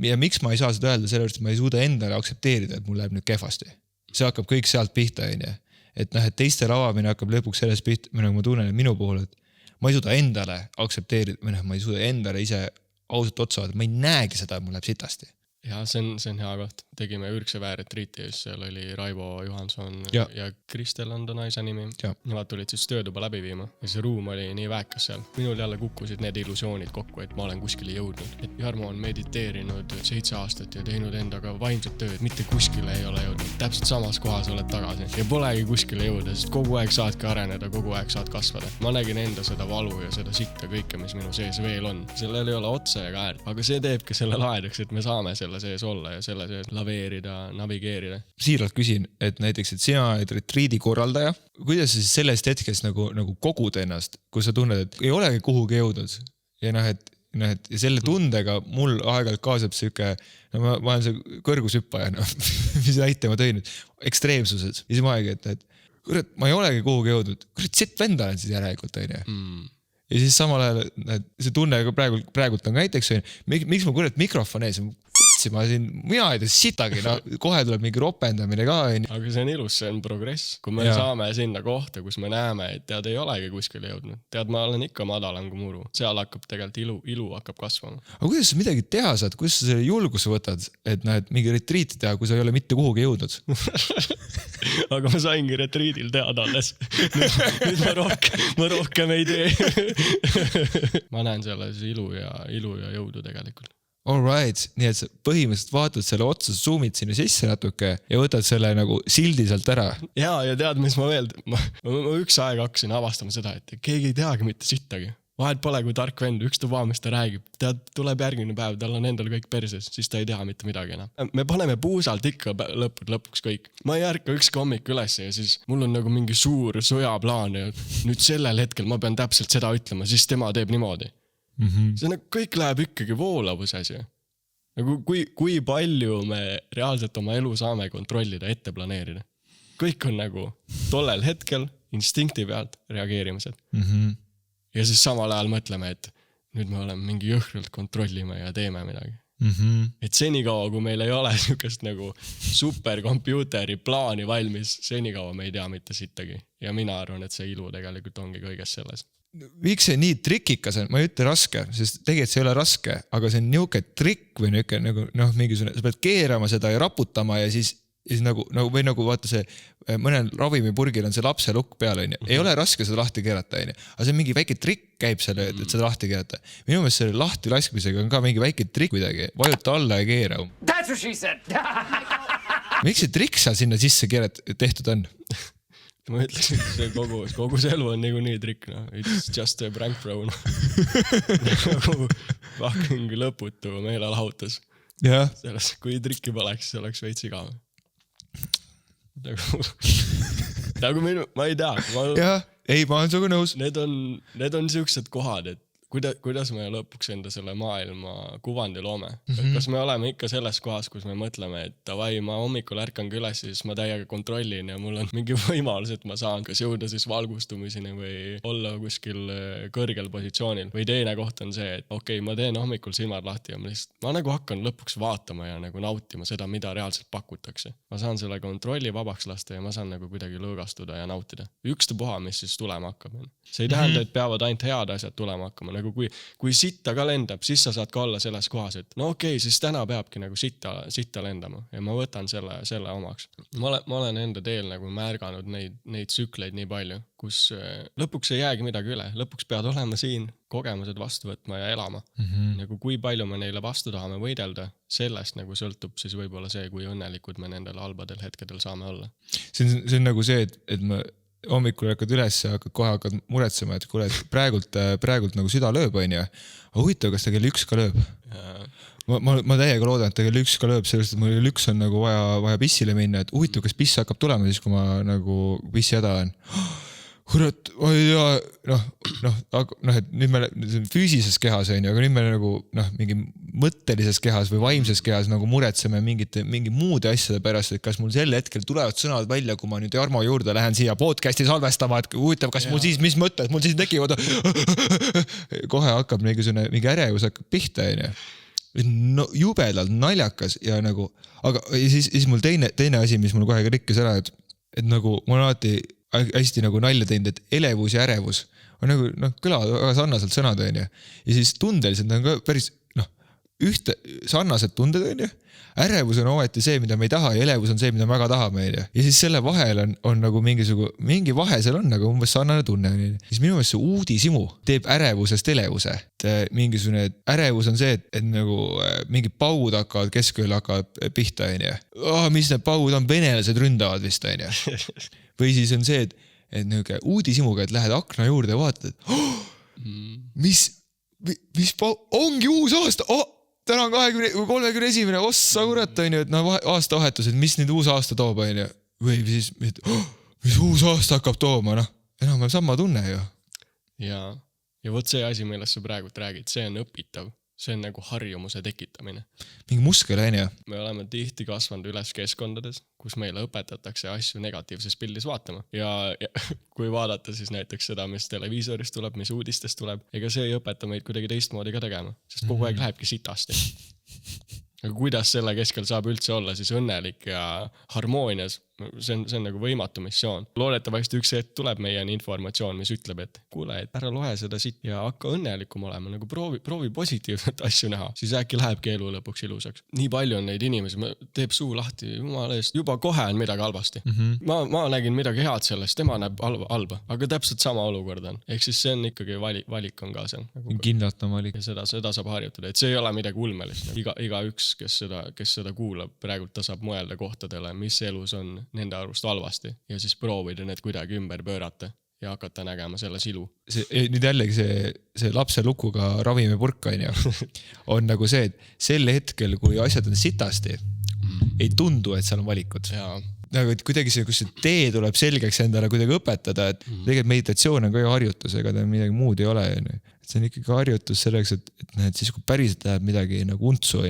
[SPEAKER 2] Ja miks ma ei saa seda öelda? Sellepärast, et ma ei suuda endale aktsepteerida, et mul läheb nüüd kehvasti. See hakkab kõik sealt pihta, on ju. Et teiste lavamine hakkab lõpuks selles pihta, nagu ma tunnen, et minu puhul, et ma ei suuda endale aktsepteerida, ma ei suuda endale ise ausalt otsa vaadata. Ma ei näegi seda, et mul läheb sitasti.
[SPEAKER 3] Ja see on hea koht. Tegime Ürgse-Väärretriiti, seal oli Raivo Johanson ja Kristel on ta naise nimi. Nemad tulid siis töötuba läbi viima ja see ruum oli nii väekas seal. Minul jälle kukkusid need illusioonid kokku, et ma olen kuskile jõudnud. Et Jarmo on mediteerinud 7 aastat ja teinud endaga vaimset tööd, mitte kuskile ei ole jõudnud. Täpselt samas kohas oled tagasi ja polegi kuskile jõuda, sest kogu aeg saadki areneda, kogu aeg saad kasvada. Ma nägin enda seda valu ja seda sitta kõike, mis minu sees veel on. Sellel ei ole otsa ja äärt, aga see teebki selle laedaks, et me saame selle sees olla ja selle sees laveerida, navigeerida.
[SPEAKER 2] Siiralt küsin, et näiteks, et sina oled retriidi korraldaja. Kuidas sa siis sellest hetkest nagu kogud ennast, kui sa tunned, et ei olegi kuhugi jõudnud? Ja et selle tundega mul aeg-ajalt kaasab siuke, ma olen see kõrgushüppaja, mis näite ma tõin nüüd, ekstreemsused. Ja siis ma aeg, et kurat, ma ei olegi kuhugi jõudnud. Kurat, sitt venda olen siis järelikult, on ju. Ja siis samal ajal, see tunne praegult on näiteks, miks ma kurat mikrofon ees, mina ei tea sitagi, kohe tuleb mingi ropendamine ka.
[SPEAKER 3] Aga see on ilus, see on progress. Kui me saame sinna kohta, kus me näeme, et tead ei olegi kuskile jõudnud. Tead, ma olen ikka madalam kui muru. Seal hakkab tegelikult ilu hakkab kasvama. Aga
[SPEAKER 2] kuidas sa midagi teha saad? Kuidas sa selle julguse võtad, et mingi retriiti teha, kui sa ei ole mitte kuhugi jõudnud?
[SPEAKER 3] Aga ma saingi retriidil teada alles. Nüüd ma rohkem ei tee. Ma näen selles ilu ja jõudu tegelikult.
[SPEAKER 2] All right, nii et sa põhimõtteliselt vaatad selle otsa, zoomid sinna sisse natuke ja võtad selle nagu sildi sealt ära.
[SPEAKER 3] Ja tead, mis ma veel, ma üks aeg hakkasin avastama seda, et keegi ei teagi mitte sittagi. vahet pole, kui tark vend, ükstapuha, mis ta räägib. Ta tuleb järgmine päev, tal on endal kõik perses, siis ta ei tea mitte midagi enam. Me paneme puusalt ikka lõpuks kõik. Ma ei ärka ükski hommik üles ja siis mul on nagu mingi suur sõjaplaan ja nüüd sellel hetkel ma pean täpselt seda ütlema, siis tema teeb niimoodi. See nagu kõik läheb ikkagi voolavuse asja. Nagu kui palju me reaalselt oma elu saame kontrollida, ette planeerida. Kõik on nagu tollel hetkel instinkti pealt reageerimised. Ja siis samal ajal mõtleme, et nüüd me oleme mingi jõhkralt kontrollime ja teeme midagi. Et senikaua, kui meil ei ole niukest nagu superkompjuuteri plaani valmis, senikaua me ei tea mitte sittagi. Ja mina arvan, et see ilu tegelikult ongi kõiges selles.
[SPEAKER 2] Miks see nii trikikas on? Ma ei ütle raske, sest tegelikult see ei ole raske, aga see on niuke trikk või niuke nagu, mingisugune, sa pead keerama seda ja raputama ja siis nagu vaata see mõnel ravimipurgil on see lapse lukk peal, on ju. Ei ole raske seda lahti keerata, on ju. Aga see mingi väike trikk käib selle, et seda lahti keerata. Minu meelest selle lahti laskmisega on ka mingi väike trikk kuidagi. Vajuta alla ja keera.
[SPEAKER 4] That's what she said.
[SPEAKER 2] Miks see trikk seal sinna sisse tehtud on?
[SPEAKER 3] Ma ütleks, et see kogu see elu on nii trikk. No. It's just a prank bro. No. Nagu fucking lõputu meelelahutus.
[SPEAKER 2] Ja.
[SPEAKER 3] Selles, kui trikki poleks, see oleks veits igav. Nagu ma ei tea.
[SPEAKER 2] Ma olen sugu nõus.
[SPEAKER 3] Need on siuksed kohad, et kuidas me lõpuks enda selle maailma kuvandi loome. Kas me oleme ikka selles kohas, kus me mõtleme, et davai, ma hommikul ärkan üles, siis ma täiega kontrollin ja mul on mingi võimalus, et ma saan kas jõuda siis valgustumiseni või olla kuskil kõrgel positsioonil. Või teine koht on see, et okei, ma teen hommikul silmad lahti ja ma nagu hakkan lõpuks vaatama ja nagu nautima seda, mida reaalselt pakutakse. Ma saan selle kontrolli vabaks lasta ja ma saan nagu kuidagi lõõgastuda ja nautida. Ükstapuha, mis siis tulema hakkab. See ei tähenda, et peavad ainult head asjad tulema hakkama. Nagu kui sitta ka lendab, siis sa saad ka olla selles kohas, et no okei, siis täna peabki nagu sitta lendama ja ma võtan selle omaks. Ma olen enda teel nagu märganud neid tsükleid nii palju, kus lõpuks ei jäägi midagi üle. Lõpuks pead olema siin kogemused vastu võtma ja elama. Nagu kui palju me neile vastu tahame võidelda, sellest nagu sõltub siis võib-olla see, kui õnnelikud me nendel halbadel hetkedel saame olla.
[SPEAKER 2] See on nagu see, et ma hommikul hakkad üles ja hakkad muretsema, et kuule, praegult nagu süda lööb, on ju. Huvitav, kas ta kell 1 ka lööb? Ma täiega loodan, et ta kell 1 ka lööb, sellest, et mul kell 1 on nagu vaja pissile minna, et huvitav, kas piss hakkab tulema siis, kui ma nagu pissi häda olen. Kurat, ma ei tea, et nüüd me füüsilises kehas on ju, aga nüüd me nagu mingi mõttelises kehas või vaimses kehas nagu muretseme mingi muude asjade pärast, et kas mul sel hetkel tulevad sõnad välja, kui ma nüüd Jarmo juurde lähen siia podcasti salvestama, et huvitav, kas mul siis, mis mõtted mul siis tekivad. Kohe hakkab mingi ärevus hakkab pihta, on ju. No, jubedalt naljakas ja nagu, aga siis mul teine asi, mis mul kohe rikkis ära, et nagu mul on alati hästi nagu nalja teinud, et elevus ja ärevus on nagu, kõlavad väga sarnaselt sõnad, on ju. Ja siis tundeliselt on ka päris, ühte sarnased tunded, on ju. Ärevus on ometi see, mida me ei taha ja elevus on see, mida me väga tahame, on ju. Ja siis selle vahel on nagu mingi vahe seal on, nagu umbes sarnane tunne. Siis minu meelest see uudisimu teeb ärevusest elevuse. Mingisugune ärevus on see, et nagu mingid paud keskööl hakkavad pihta, on ju. Mis need paud on, venelased ründavad vist, on ju. Või siis on see, et niuke uudisimuga, et lähed akna juurde ja vaatad, et mis ongi uus aasta, täna on 31. Ossa kurat, on ju, et aastavahetus, et mis nüüd uus aasta toob, on ju. Või siis, mis uus aasta hakkab tooma, enam on sama tunne ju.
[SPEAKER 3] Ja võt see asi, millest sa praegult räägid, see on õpitav. See on nagu harjumuse tekitamine.
[SPEAKER 2] Mingi muskel, on ju.
[SPEAKER 3] Me oleme tihti kasvanud üles keskkondades, kus meile õpetatakse asju negatiivses pildis vaatama. Ja kui vaadata siis näiteks seda, mis televiisorist tuleb, mis uudistest tuleb, ega see ei õpeta meid kuidagi teistmoodi ka tegema, sest kogu aeg lähebki sitasti. Aga kuidas selle keskel saab üldse olla siis õnnelik ja harmoonias? See on nagu võimatu missioon. Loodetavasti üks hetk tuleb meieni informatsioon, mis ütleb, et kuule, et ära loe seda siit ja hakka õnnelikum olema, nagu proovi positiivset asju näha, siis äkki lähebki elu lõpuks ilusaks. Nii palju on neid inimesi, teeb suu lahti, jumala eest, juba kohe on midagi halvasti. Ma nägin midagi head sellest, tema näeb halba, aga täpselt sama olukord on. Ehk siis see on ikkagi valik on ka seal.
[SPEAKER 2] Kindlalt on valik.
[SPEAKER 3] Ja seda saab harjutada, et see ei ole midagi ulmelist. Iga üks, kes seda kuulab, praegult ta saab mõelda kohtadele, mis elus on nende arvust halvasti ja siis proovida need kuidagi ümber pöörata ja hakata nägema selle silu.
[SPEAKER 2] Nüüd jällegi see lapse lukuga ravimipurk on nagu see, et sel hetkel, kui asjad on sitasti, ei tundu, et seal on valikud. Nagu, et kuidagi see, kus see tee tuleb selgeks endale kuidagi õpetada, et tegelikult meditatsioon on ka ju harjutus, ega ta midagi muud ei ole. See on ikkagi harjutus selleks, et siis kui päriselt läheb midagi nagu untsu,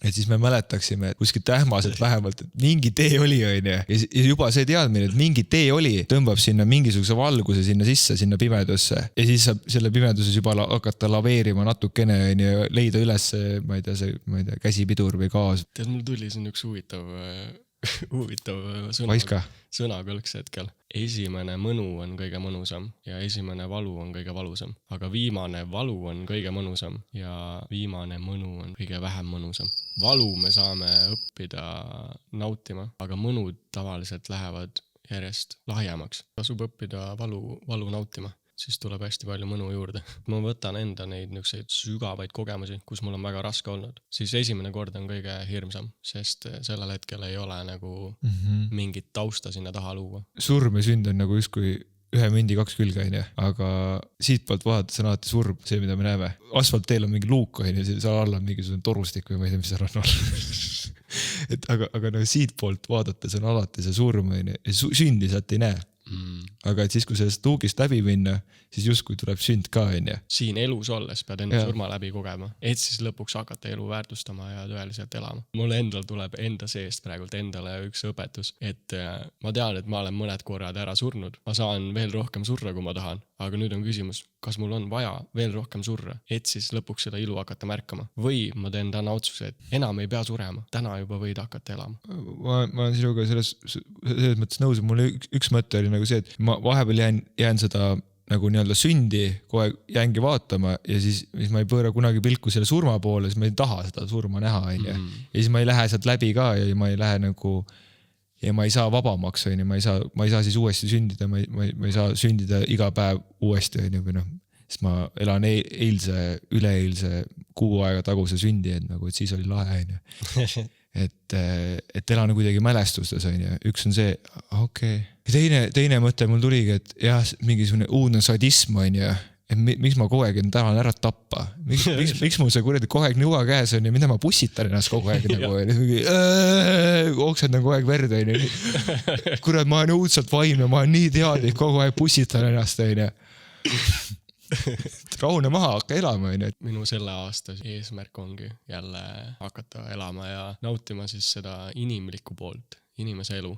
[SPEAKER 2] et siis me mäletaksime kuskilt ähmaselt vähemalt, et mingi tee oli, ja juba see teadmine, et mingi tee oli, tõmbab sinna mingisuguse valguse sinna sisse, sinna pimedusse ja siis saab selle pimeduses juba hakata laveerima natukene, leida üles, ma ei tea, käsipidur või gaas.
[SPEAKER 3] Tead, mul tuli siin üks huvitav sõnakõlks hetkel. Esimene mõnu on kõige mõnusam ja esimene valu on kõige valusam, aga viimane valu on kõige mõnusam ja viimane mõnu on kõige vähem mõnusam. Valu me saame õppida nautima, aga mõnud tavaliselt lähevad järjest lahjemaks. Tasub õppida valu nautima. Siis tuleb hästi palju mõnu juurde. Ma võtan enda neid niisuguseid sügavaid kogemusi, kus mul on väga raske olnud. Siis esimene kord on kõige hirmsam, sest sellel hetkel ei ole nagu mingit tausta sinna taha luua.
[SPEAKER 2] Surm ja sünd on nagu justkui ühe mündi 2 külge, aga siitpoolt vaadates on alati surm, see, mida me näeme. Asfaltteel on mingi luuk, seal alla on mingisugune torustik või ma ei tea, mis seal on. aga no siitpoolt vaadates on alati see surm, sündi sealt ei näe. Aga et siis, kui sellest luugist läbi minna, siis justkui tuleb sünd ka,
[SPEAKER 3] Siin elus olles pead enda surma läbi kogema, et siis lõpuks hakata elu väärtustama ja tõeliselt elama. Mulle endal tuleb enda seest praegult endale üks õpetus, et ma tean, et ma olen mõned korrad ära surnud. Ma saan veel rohkem surra, kui ma tahan, aga nüüd on küsimus, kas mul on vaja veel rohkem surra, et siis lõpuks seda ilu hakata märkama. Või ma teen täna otsuse, et enam ei pea surema, täna juba võid hakata elama.
[SPEAKER 2] Ma olen sinuga selles mõttes nõus, mul üks mõte oli nagu see, et ma vahepeal jään seda nagu nii-öelda sündi, kohe jäängi vaatama ja siis ma ei pööra kunagi pilku selle surma poole, siis ma ei taha seda surma näha. Ja siis ma ei lähe sealt läbi ka ja ma ei lähe nagu ja ma ei saa vabamaks, ma ei saa siis uuesti sündida, ma ei saa sündida iga päev uuesti, või siis ma elan üleeilse 6 aega taguse sündi, et siis oli lahe, et elan kuidagi mälestustes, üks on see, okei. Teine mõte mul tuligi, et jah, mingisugune uudne sadism, et miks ma kogu aeg tahan ära tappa, miks mul see kuradi kogu aeg nõua käes on ja mida ma pussitan ennast kogu aeg oksed kogu aeg verd, kurat, ma olen õudselt vaimne, ma olen nii teadlik, kogu aeg pussitan ennast, rahune maha, hakka elama.
[SPEAKER 3] Minu selle aasta eesmärk ongi jälle hakata elama ja nautima siis seda inimlikku poolt, inimese elu.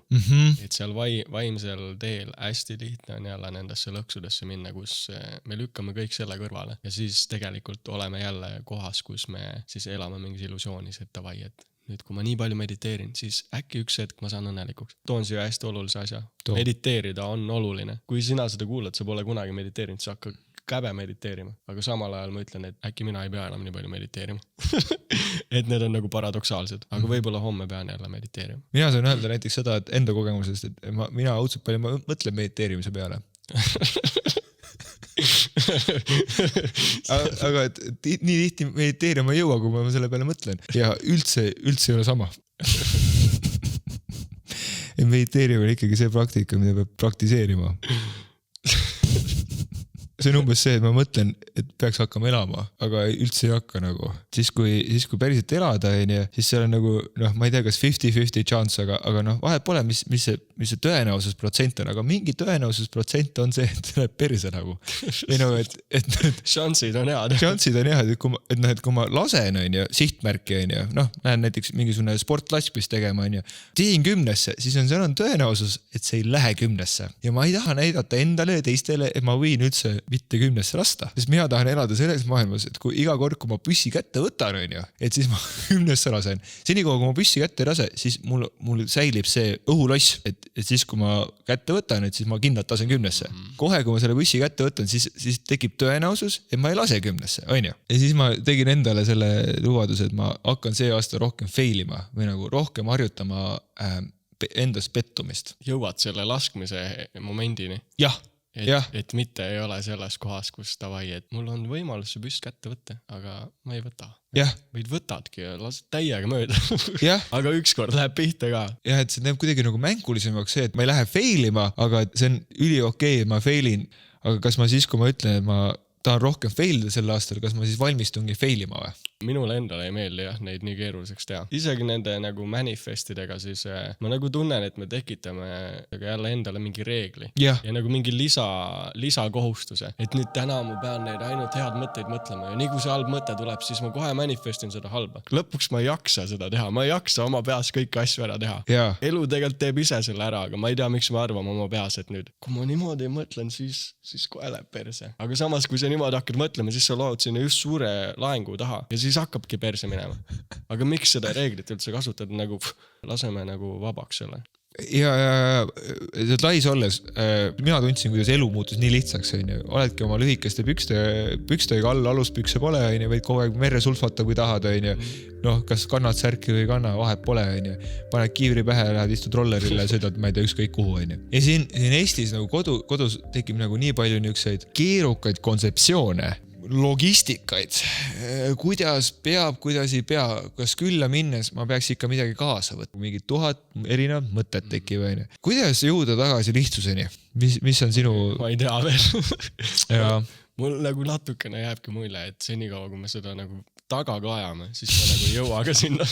[SPEAKER 3] Et seal vaimsel teel hästi lihtne on jälle nendesse lõksudesse minna, kus me lükkame kõik selle kõrvale ja siis tegelikult oleme jälle kohas, kus me siis elame mingis illusioonis, et davai, et nüüd kui ma nii palju mediteerin, siis äkki üks hetk ma saan õnnelikuks. Toon siia hästi olulise asja. Mediteerida on oluline. Kui sina seda kuulad, sa pole kunagi mediteerinud, sa hakka käbe mediteerima. Aga samal ajal ma ütlen, et äkki mina ei pea enam nii palju mediteerima. Et need on nagu paradoksaalsed. Aga võib-olla homme pean jälle mediteerima.
[SPEAKER 2] Mina saan öelda näiteks seda, et enda kogemusest, et mina õudselt palju mõtlen mediteerimise peale. aga et nii tihti mediteerima ei jõua, kui ma selle peale mõtlen. Ja üldse ei ole sama. Mediteerimine on ikkagi see praktika, mida peab praktiseerima. See on umbes see, et ma mõtlen, et peaks hakkama elama, aga üldse ei hakka nagu. Siis kui päriselt elada, siis seal on nagu, ma ei tea, kas 50-50 chance, aga vahet pole, mis see tõenäosusprotsent on, aga mingi tõenäosusprotsent on see, et see läheb perse nagu.
[SPEAKER 3] Šansid on head.
[SPEAKER 2] Šansid on head, et kui ma lasen, sihtmärki, lähen näiteks mingisugune sportlaspis tegema, tiin 10-sse, siis seal on tõenäosus, et see ei lähe 10-sse. Ja ma ei taha näidata endale ja teistele, et ma võin üldse mitte 10-sse lasta. Sest mina tahan elada selles maailmas, et kui iga kord, kui ma püssi kätte võtan, et siis ma 10-sse lasen. Senikogu, kui ma püssi kätte ei lase, siis mul säilib see õhuloss, et siis kui ma kätte võtan, et siis ma kindlalt lasen 10-sse. Kohe, kui ma selle püssi kätte võtan, siis tekib tõenäosus, et ma ei lase 10-sse, on ju? Ja siis ma tegin endale selle lubaduse, et ma hakkan see aasta rohkem failima või nagu rohkem harjutama endas pettumist.
[SPEAKER 3] Jõuad selle laskmise momendini?
[SPEAKER 2] Jah.
[SPEAKER 3] et mitte ei ole selles kohas, kus tavai, et mul on võimalus see püst kätte võtta, aga ma ei võta. Võid võtadki ja lased täiega mööda. Aga ükskord läheb pihta ka.
[SPEAKER 2] Jah, et see näeb kuidagi nagu mängulisemaks see, et ma ei lähe failima, aga see on üli okei, et ma failin. Aga kas ma siis, kui ma ütlen, et ma tahan rohkem failida sel aastal, kas ma siis valmistungi failima või?
[SPEAKER 3] Minule endale ei meeldi jah, neid nii keeruliseks teha. Isegi nende nagu manifestidega siis ma nagu tunnen, et me tekitame jälle endale mingi reegli. Ja nagu mingi lisakohustuse. Et nüüd täna ma pean neid ainult head mõtteid mõtlema ja nii kui see halb mõte tuleb, siis ma kohe manifestin seda halba. Lõpuks ma ei jaksa seda teha. Ma ei jaksa oma peas kõiki asju ära teha. Elu tegelikult teeb ise selle ära, aga ma ei tea, miks ma arvan oma peas, et nüüd kui ma niimoodi mõtlen, siis kohe läheb perse. Aga samas, kui sa niimoodi hakkad mõtlema, siis sa lood sinna just suure laengu taha ja siis hakkabki perse minema. Aga miks seda reeglit üldse kasutad, nagu laseme nagu vabaks selle?
[SPEAKER 2] Ja lais olles, mina tundsin, kuidas elu muutus nii lihtsaks, oledki oma lühikeste pükstega all, aluspükse pole, võid kogu aeg merre sulfata, kui tahad, kas kannad särki või kanna, vahet pole, paned kiivri pähe, lähed istud rollerile, sõidad, ma ei tea, ükskõik kuhu. Ja siin Eestis nagu kodus tekib nagu nii palju niukseid keerukaid kontseptsioone, logistikaid, kuidas peab, kuidas ei pea, kas külla minnes ma peaks ikka midagi kaasa võtma, mingi 1000 erinevad mõtted tekib. Kuidas jõuda tagasi lihtsuseni? Mis on sinu...
[SPEAKER 3] Ma ei tea veel. Mul nagu natukene jääbki mulje, et senikaua, kui me seda nagu taga kaajame, siis me nagu ei jõua ka sinna.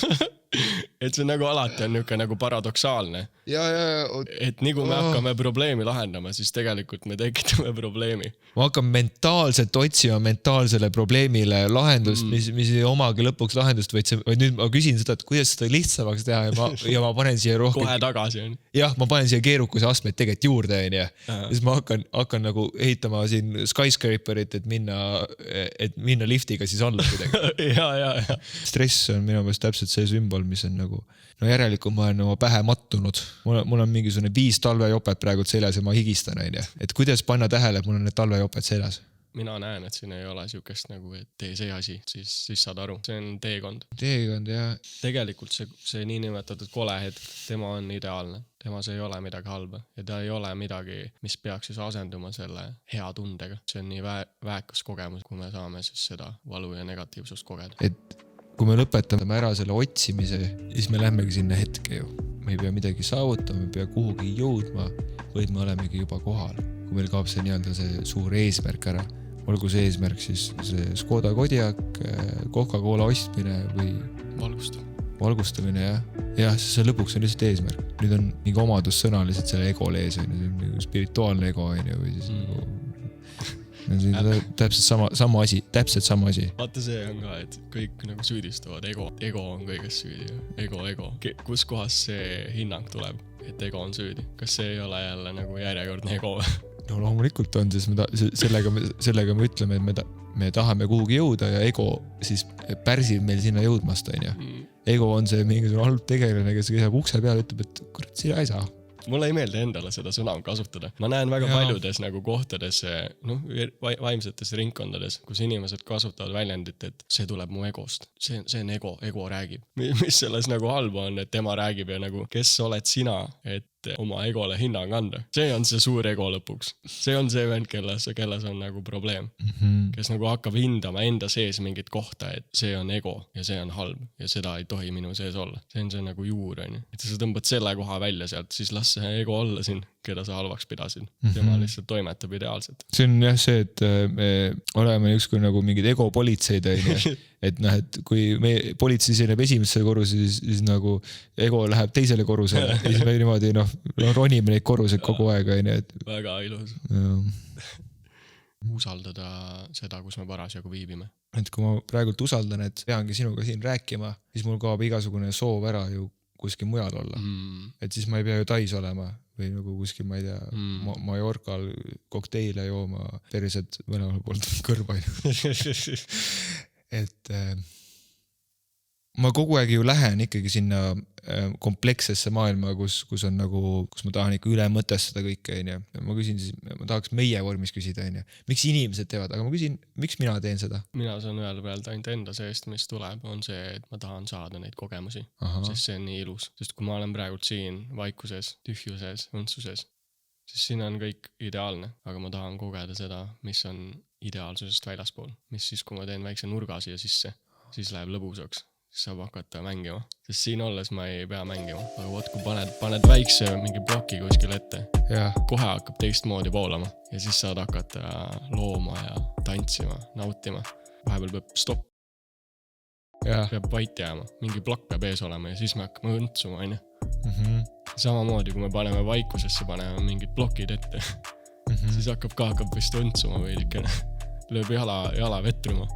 [SPEAKER 3] Et see nagu alati on niuke nagu paradoksaalne. Et nii kui me hakkame probleemi lahendama, siis tegelikult me tekitame probleemi.
[SPEAKER 2] Ma hakkan mentaalselt otsima mentaalsele probleemile lahendust, mis ei omagi lõpuks lahendust, vaid nüüd ma küsin seda, et kuidas seda lihtsamaks teha ja ma panen siia rohkem...
[SPEAKER 3] Kohe tagasi on.
[SPEAKER 2] Jah, ma panen siia keerukuse astmeid tegelikult juurde, siis ma hakkan nagu ehitama siin skyscraperit, et minna liftiga siis alla kuidagi. Stress on minu meelest täpselt see sümbol, mis on nagu, järelikult ma olen oma pähe mattunud. Mul on mingisugune 5 talvejopet praegu seljas ja ma higistan, et kuidas panna tähele, et mul on need talvejopet seljas?
[SPEAKER 3] Mina näen, et siin ei ole siukest nagu, et tee see asi, siis saad aru. See on teekond.
[SPEAKER 2] Jah.
[SPEAKER 3] Tegelikult see niinimetatud kolehed, tema on ideaalne. Temas ei ole midagi halba ja ta ei ole midagi, mis peaks siis asenduma selle hea tundega. See on nii väekas kogemus, kui me saame siis seda valu ja negatiivsust kogeda.
[SPEAKER 2] Et kui me lõpetame ära selle otsimise, siis me lähmegi sinna hetke ju. Me ei pea midagi saavutama, me ei pea kuhugi jõudma, vaid me olemegi juba kohal. Kui meil kaob see nii-öelda see suur eesmärk ära. Olgu see eesmärk siis see Škoda Kodiaq, Coca-Cola ostmine või valgustamine, jah, see lõpuks on lihtsalt eesmärk. Nüüd on mingi omadussõna lihtsalt selle ego lees, spirituaalne ego või siis nagu täpselt sama asi.
[SPEAKER 3] Vaata see on ka, et kõik nagu süüdistavad ego on kõigest süüdi. Ego. Kus kohas see hinnang tuleb, et ego on süüdi? Kas see ei ole jälle nagu järjekordne ego?
[SPEAKER 2] No loomulikult on, sest sellega me ütleme, et me tahame kuhugi jõuda ja ego siis pärsib meil sinna jõudmast. Ego on see mingisugune halb tegelane, kes käib ukse peal ja ütleb, et kurat, sina ei saa.
[SPEAKER 3] Mulle ei meeldi endale seda sõna kasutada. Ma näen väga paljudes nagu kohtades, vaimsetes ringkondades, kus inimesed kasutavad väljendit, et see tuleb mu egost. See on ego räägib. Mis selles nagu halba on, et tema räägib ja nagu, kes oled sina, et oma egole hinnang anda. See on see suur ego lõpuks. See on see vend, kelles on nagu probleem. Kes nagu hakkab hindama enda sees mingit kohta, et see on ego ja see on halb ja seda ei tohi minu sees olla. See on see nagu juur, et sa tõmbad selle koha välja sealt, siis las see ego olla siin, keda sa halvaks pidasid. Tema lihtsalt toimetab ideaalselt.
[SPEAKER 2] See on jah see, et me oleme ükskord nagu mingid ego-politseid, et kui me politsei siseneb esimesse korruse, siis nagu ego läheb teisele korrusele ja siis me niimoodi ronime neid korruseid kogu aeg.
[SPEAKER 3] Väga ilus. Usaldada seda, kus me parasjagu viibime.
[SPEAKER 2] Et kui ma praegult usaldan, et peangi sinuga siin rääkima, siis mul kaob igasugune soov ära ju kuskil mujal olla. Et siis ma ei pea ju Tais olema või nagu kuskil, ma ei tea, Majorkal kokteile jooma perised mõlemal poolt kõrva. Et ma kogu aeg ju lähen ikkagi sinna komplekssesse maailma, kus on nagu, kus ma tahan ikka üle mõtestada kõike. Ma küsin siis, ma tahaks meie vormis küsida, miks inimesed teevad, aga ma küsin, miks mina teen seda?
[SPEAKER 3] Mina saan öelda ainult enda seest, mis tuleb, on see, et ma tahan saada neid kogemusi, sest see on nii ilus. Sest kui ma olen praegu siin vaikuses, tühjuses, õndsuses, siis siin on kõik ideaalne, aga ma tahan kogeda seda, mis on ideaalsusest väljaspool. Mis siis, kui ma teen väikse nurga siia sisse, siis läheb lõbusaks, siis saab hakata mängima. Sest siin olles ma ei pea mängima, aga võt, kui paned väikse mingi ploki kuskil ette, kohe hakkab teistmoodi voolama ja siis saad hakata looma ja tantsima, nautima. Vahepeal peab stopp. Peab vait jääma, mingi plokk peab ees olema ja siis me hakkame õntsuma, on ju. Samamoodi, kui me paneme vaikusesse, paneme mingid plokid ette, siis hakkab vist õntsuma veidikene. Lööb jala vetruma,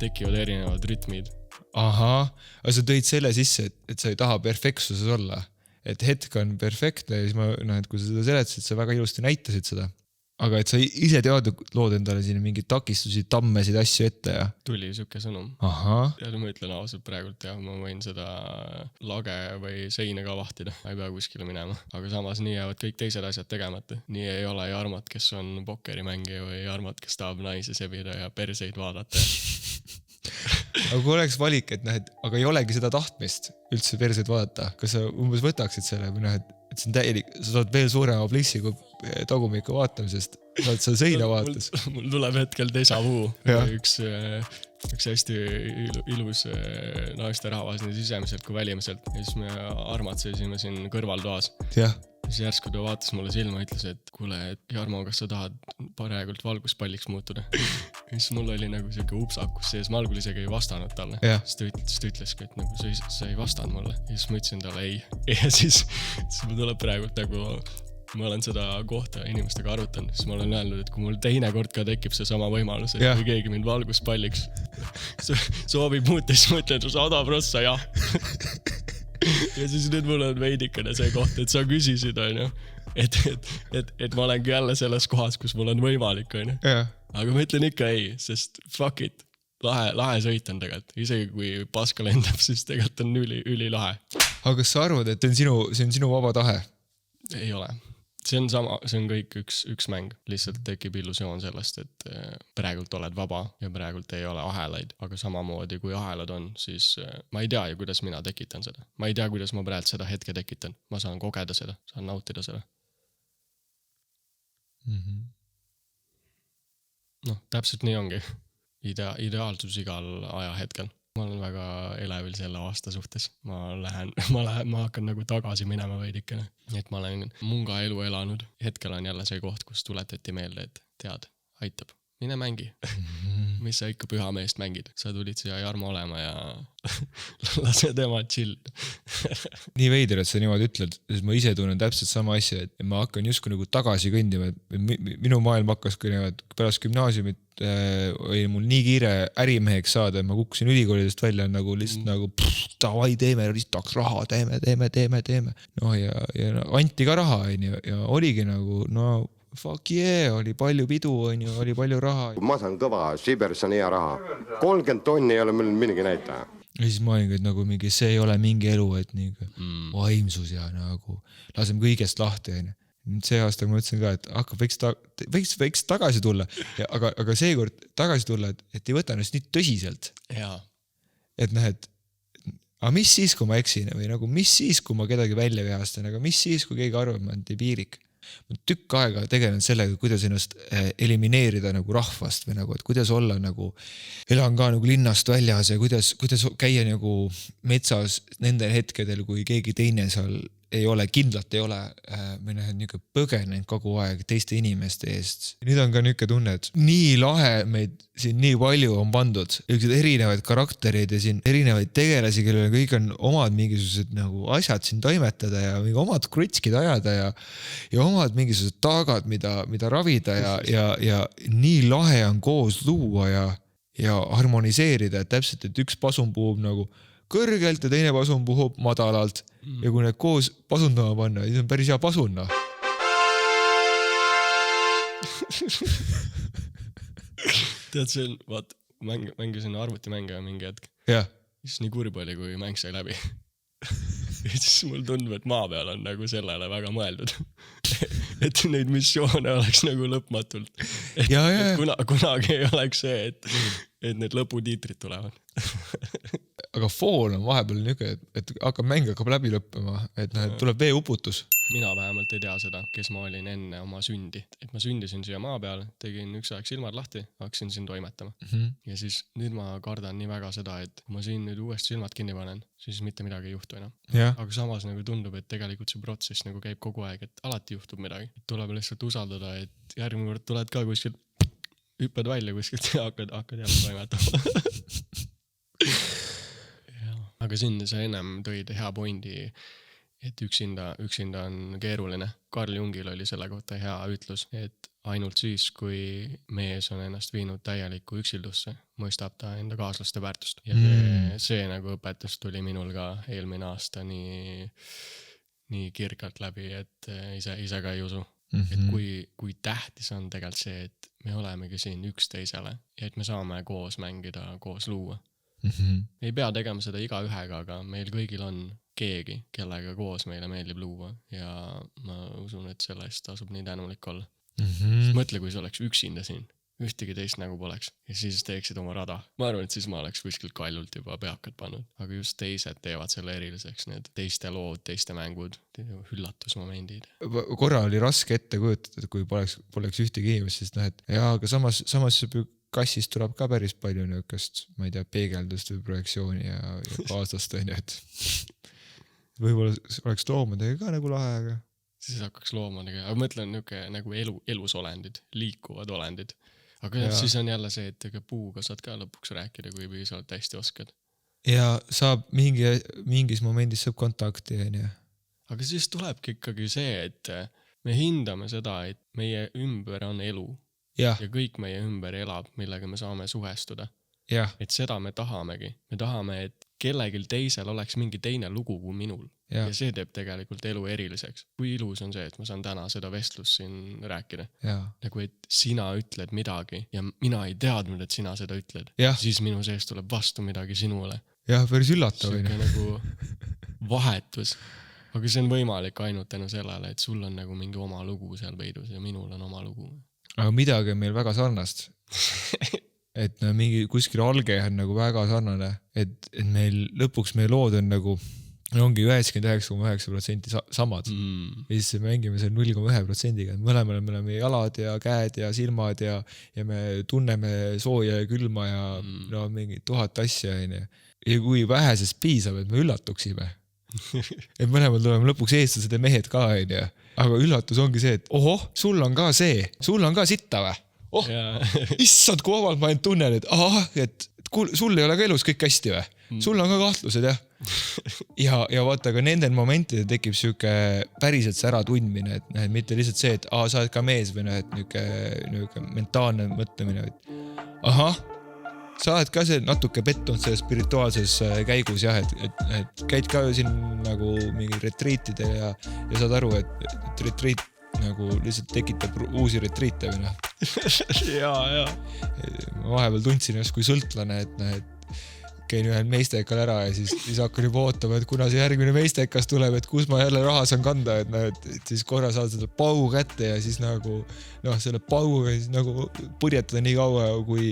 [SPEAKER 3] tekivad erinevad rütmid.
[SPEAKER 2] Ahah, aga sa tõid selle sisse, et sa ei taha perfektsuses olla. Et hetk on perfektne ja siis et kui sa seda seletasid, sa väga ilusti näitasid seda. Aga et sa ise lood endale siin mingeid takistusi, tammesid asju ette ja...
[SPEAKER 3] Tuli siuke sõnum.
[SPEAKER 2] Ahah.
[SPEAKER 3] Ja ma ütlen ausalt praegult ja ma võin seda lage või seina ka vahtida. Ma ei pea kuskile minema. Aga samas nii jäävad kõik teised asjad tegemata. Nii ei ole Jarmot, kes on pokkerimängija või Jarmot, kes tahab naise sebida ja perseid vaadata.
[SPEAKER 2] Aga kui oleks valik, et aga ei olegi seda tahtmist üldse perseid vaadata, kas sa umbes võtaksid selle või et see on täielik, sa saad veel suurema plissi kui tagumiku vaatamisest, saad seal seina vaates.
[SPEAKER 3] Mul tuleb hetkel déjà vu. Üks hästi ilus naisterahvas nii sisemiselt kui välimiselt ja siis me armatsesime siin kõrvaltoas.
[SPEAKER 2] Jah.
[SPEAKER 3] Siis järsku ta vaatas mulle silma ja ütles, et kuule, Jarmo, kas sa tahad praegult valguspalliks muutuda? Ja siis mul oli nagu selline upsakus sees, ma algul isegi ei vastanud talle. Siis ta ütleski, et nagu sa ei vastanud mulle. Ja siis ma ütlesin talle ei. Ja siis ma tuleb praegult nagu, ma olen seda kohta inimestega arutanud, siis ma olen öelnud, et kui mul teine kord ka tekib see sama võimalus, et kui keegi mind valguspalliks soovib muuta, siis ma ütlen, 100% jah. Ja siis nüüd mul on veidikene see koht, et sa küsisid, on ju, et ma olengi jälle selles kohas, kus mul on võimalik, on ju. Aga ma ütlen ikka ei, sest fuck it, lahe sõit on tegelikult. Isegi kui paska lendab, siis tegelikult on üli lahe.
[SPEAKER 2] Aga kas sa arvad, et see on sinu vaba tahe?
[SPEAKER 3] Ei ole. See on kõik üks mäng. Lihtsalt tekib illusioon sellest, et praegult oled vaba ja praegult ei ole ahelaid. Aga samamoodi, kui ahelad on, siis ma ei tea ju, kuidas mina tekitan seda. Ma ei tea, kuidas ma praegu seda hetke tekitan. Ma saan kogeda seda, saan nautida seda. Täpselt nii ongi. Ideaalsus igal ajahetkel. Ma olen väga elevil selle aasta suhtes. Ma hakkan nagu tagasi minema veidikene. Et ma olen munga elu elanud. Hetkel on jälle see koht, kus tuletati meelde, et tead, aitab. Mine mängi. Mis sa ikka püha meest mängid. Sa tulid siia Jarmo olema ja lase tema chill.
[SPEAKER 2] Nii veider, et sa niimoodi ütled, sest ma ise tunnen täpselt sama asja, et ma hakkan justkui nagu tagasi kõndima. Minu maailm hakkas pärast gümnaasiumit oli mul nii kiire ärimeheks saada, et ma kukkusin ülikoolidest välja nagu lihtsalt nagu davai, teeme, tahaks raha, teeme. No ja anti ka raha ja oligi nagu, fuck yeah, oli palju pidu, oli palju raha.
[SPEAKER 4] Ma saan kõva, Siberis on hea raha. 30 tonni ei ole meil mingi näitaja.
[SPEAKER 2] Ja siis ma olin, et nagu mingi, see ei ole mingi elu, et nii vaimsus ja nagu lasem kõigest lahti. See aasta ma mõtlesin ka, et hakkab võiks tagasi tulla. Aga seekord tagasi tulla, et ei võta ennast nii tõsiselt. Et aga mis siis, kui ma eksin? Või nagu mis siis, kui ma kedagi välja vihastan? Aga mis siis, kui keegi arvab, ma on debiilik? Ma tükk aega tegelen sellega, kuidas ennast elimineerida nagu rahvast või nagu, et kuidas olla nagu, elan ka nagu linnast väljas ja kuidas käia nagu metsas nendel hetkedel, kui keegi teine seal ei ole, kindlalt ei ole, või niisugune põgenenud kogu aeg teiste inimeste eest. Nüüd on ka niisugune tunne, et nii lahe meid siin nii palju on pandud, erinevaid karaktereid ja siin erinevaid tegelasi, kellel kõik on omad mingisugused nagu asjad siin toimetada ja omad krutskid ajada ja omad mingisugused taagad, mida ravida ja nii lahe on koos luua ja harmoniseerida, et täpselt, et üks pasun puhub nagu kõrgelt ja teine pasun puhub madalalt ja kui need koos pasundama panna, siis on päris hea pasunna.
[SPEAKER 3] Tead, see on, vaat, mängisin arvutimänge mingi hetk. Siis nii kurb oli, kui mäng sai läbi. Ja siis mul tundub, et maa peal on nagu sellele väga mõeldud. Et neid missioone oleks nagu lõpmatult. Et kunagi ei oleks see, et need lõputiitrid tulevad.
[SPEAKER 2] aga foon on vahepeal niuke, et mäng hakkab läbi lõppema, et tuleb veeuputus.
[SPEAKER 3] Mina vähemalt ei tea seda, kes ma olin enne oma sündi. Et ma sündisin siia maa peal, tegin üks aeg silmad lahti, hakkasin siin toimetama. Ja siis nüüd ma kardan nii väga seda, et kui ma siin nüüd uuesti silmad kinni panen, siis mitte midagi ei juhtu enam. Aga samas nagu tundub, et tegelikult see protsess nagu käib kogu aeg, et alati juhtub midagi. Tuleb lihtsalt usaldada, et järgmine kord tuled ka kuskilt, hüppad välja kuskilt ja hakkad jälle toimetama. Aga siin sa ennem tõid hea pointi, et üksinda on keeruline. Carl Jungil oli selle kohta hea ütlus, et ainult siis, kui mees on ennast viinud täielikku üksildusse, mõistab ta enda kaaslaste väärtust. Ja see nagu õpetus tuli minul ka eelmine aasta nii kirgalt läbi, et ise ka ei usu. Et kui tähtis on tegelikult see, et me olemegi siin üksteisele ja et me saame koos mängida, koos luua. Ei pea tegema seda iga ühega, aga meil kõigil on keegi, kellega koos meile meeldib luua ja ma usun, et selle eest tasub nii tänulik olla. Mõtle, kui sa oleks üksinda siin, ühtegi teist nägu poleks ja siis teeksid oma rada. Ma arvan, et siis ma oleks kuskilt kaljult juba peakad pannud, aga just teised teevad selle eriliseks, need teiste lood, teiste mängud, üllatusmomendid.
[SPEAKER 2] Korra oli raske ette kujutada, et kui poleks ühtegi inimest, siis et aga samas kassist tuleb ka päris palju niukest, ma ei tea, peegeldust või projektsiooni ja kaasast on ju, et võib-olla oleks loomadega ka nagu lahe, aga
[SPEAKER 3] siis hakkaks loomadega, aga mõtlen niuke nagu elusolendid, liikuvad olendid. Aga siis on jälle see, et puuga saad ka lõpuks rääkida, kui piisavalt hästi oskad.
[SPEAKER 2] Ja saab mingis momendis saab kontakti, on ju.
[SPEAKER 3] Aga siis tulebki ikkagi see, et me hindame seda, et meie ümber on elu. Ja kõik meie ümber elab, millega me saame suhestuda. Et seda me tahamegi. Me tahame, et kellegil teisel oleks mingi teine lugu kui minul. Ja see teeb tegelikult elu eriliseks. Kui ilus on see, et ma saan täna seda vestlust siin rääkida. Nagu, et sina ütled midagi ja mina ei teadnud, et sina seda ütled. Siis minu sees tuleb vastu midagi sinule.
[SPEAKER 2] Päris üllatav.
[SPEAKER 3] Nagu vahetus. Aga see on võimalik ainult tänu sellele, et sul on nagu mingi oma lugu seal peidus ja minul on oma lugu.
[SPEAKER 2] Aga midagi on meil väga sarnast. Et mingi kuskil alge on nagu väga sarnane, et meil lõpuks meie lood on nagu ongi 99,9% samad. Ja siis mängime seal 0,1%. Mõlemal me oleme jalad ja käed ja silmad ja me tunneme sooja ja külma ja mingi 1000 asja. Ja kui vähesest piisab, et me üllatuksime. Et mõlemad oleme lõpuks eestlased ja mehed ka, aga üllatus ongi see, et sul on ka see, sul on ka sitta või? Issand, kui vabalt ma end tunnen, et sul ei ole ka elus kõik hästi või? Sul on ka kahtlused, jah? Ja vaata, aga nendel momentidel tekib siuke päriselt see ära tundmine, et mitte lihtsalt see, et sa oled ka mees või et niuke mentaalne mõtlemine, et sa oled ka see natuke pettunud selles spirituaalses käigus, jah, et käid ka siin nagu mingi retriitidel ja saad aru, et retriit nagu lihtsalt tekitab uusi retriite või noh. Ma vahepeal tundsin just kui sõltlane, et käin ühel meistekal ära ja siis hakkan juba ootama, et kuna see järgmine meistekas tuleb, et kus ma jälle raha saan kanda, et siis korra saad seda paugu kätte ja siis nagu selle paugu siis nagu purjetada nii kaua, kui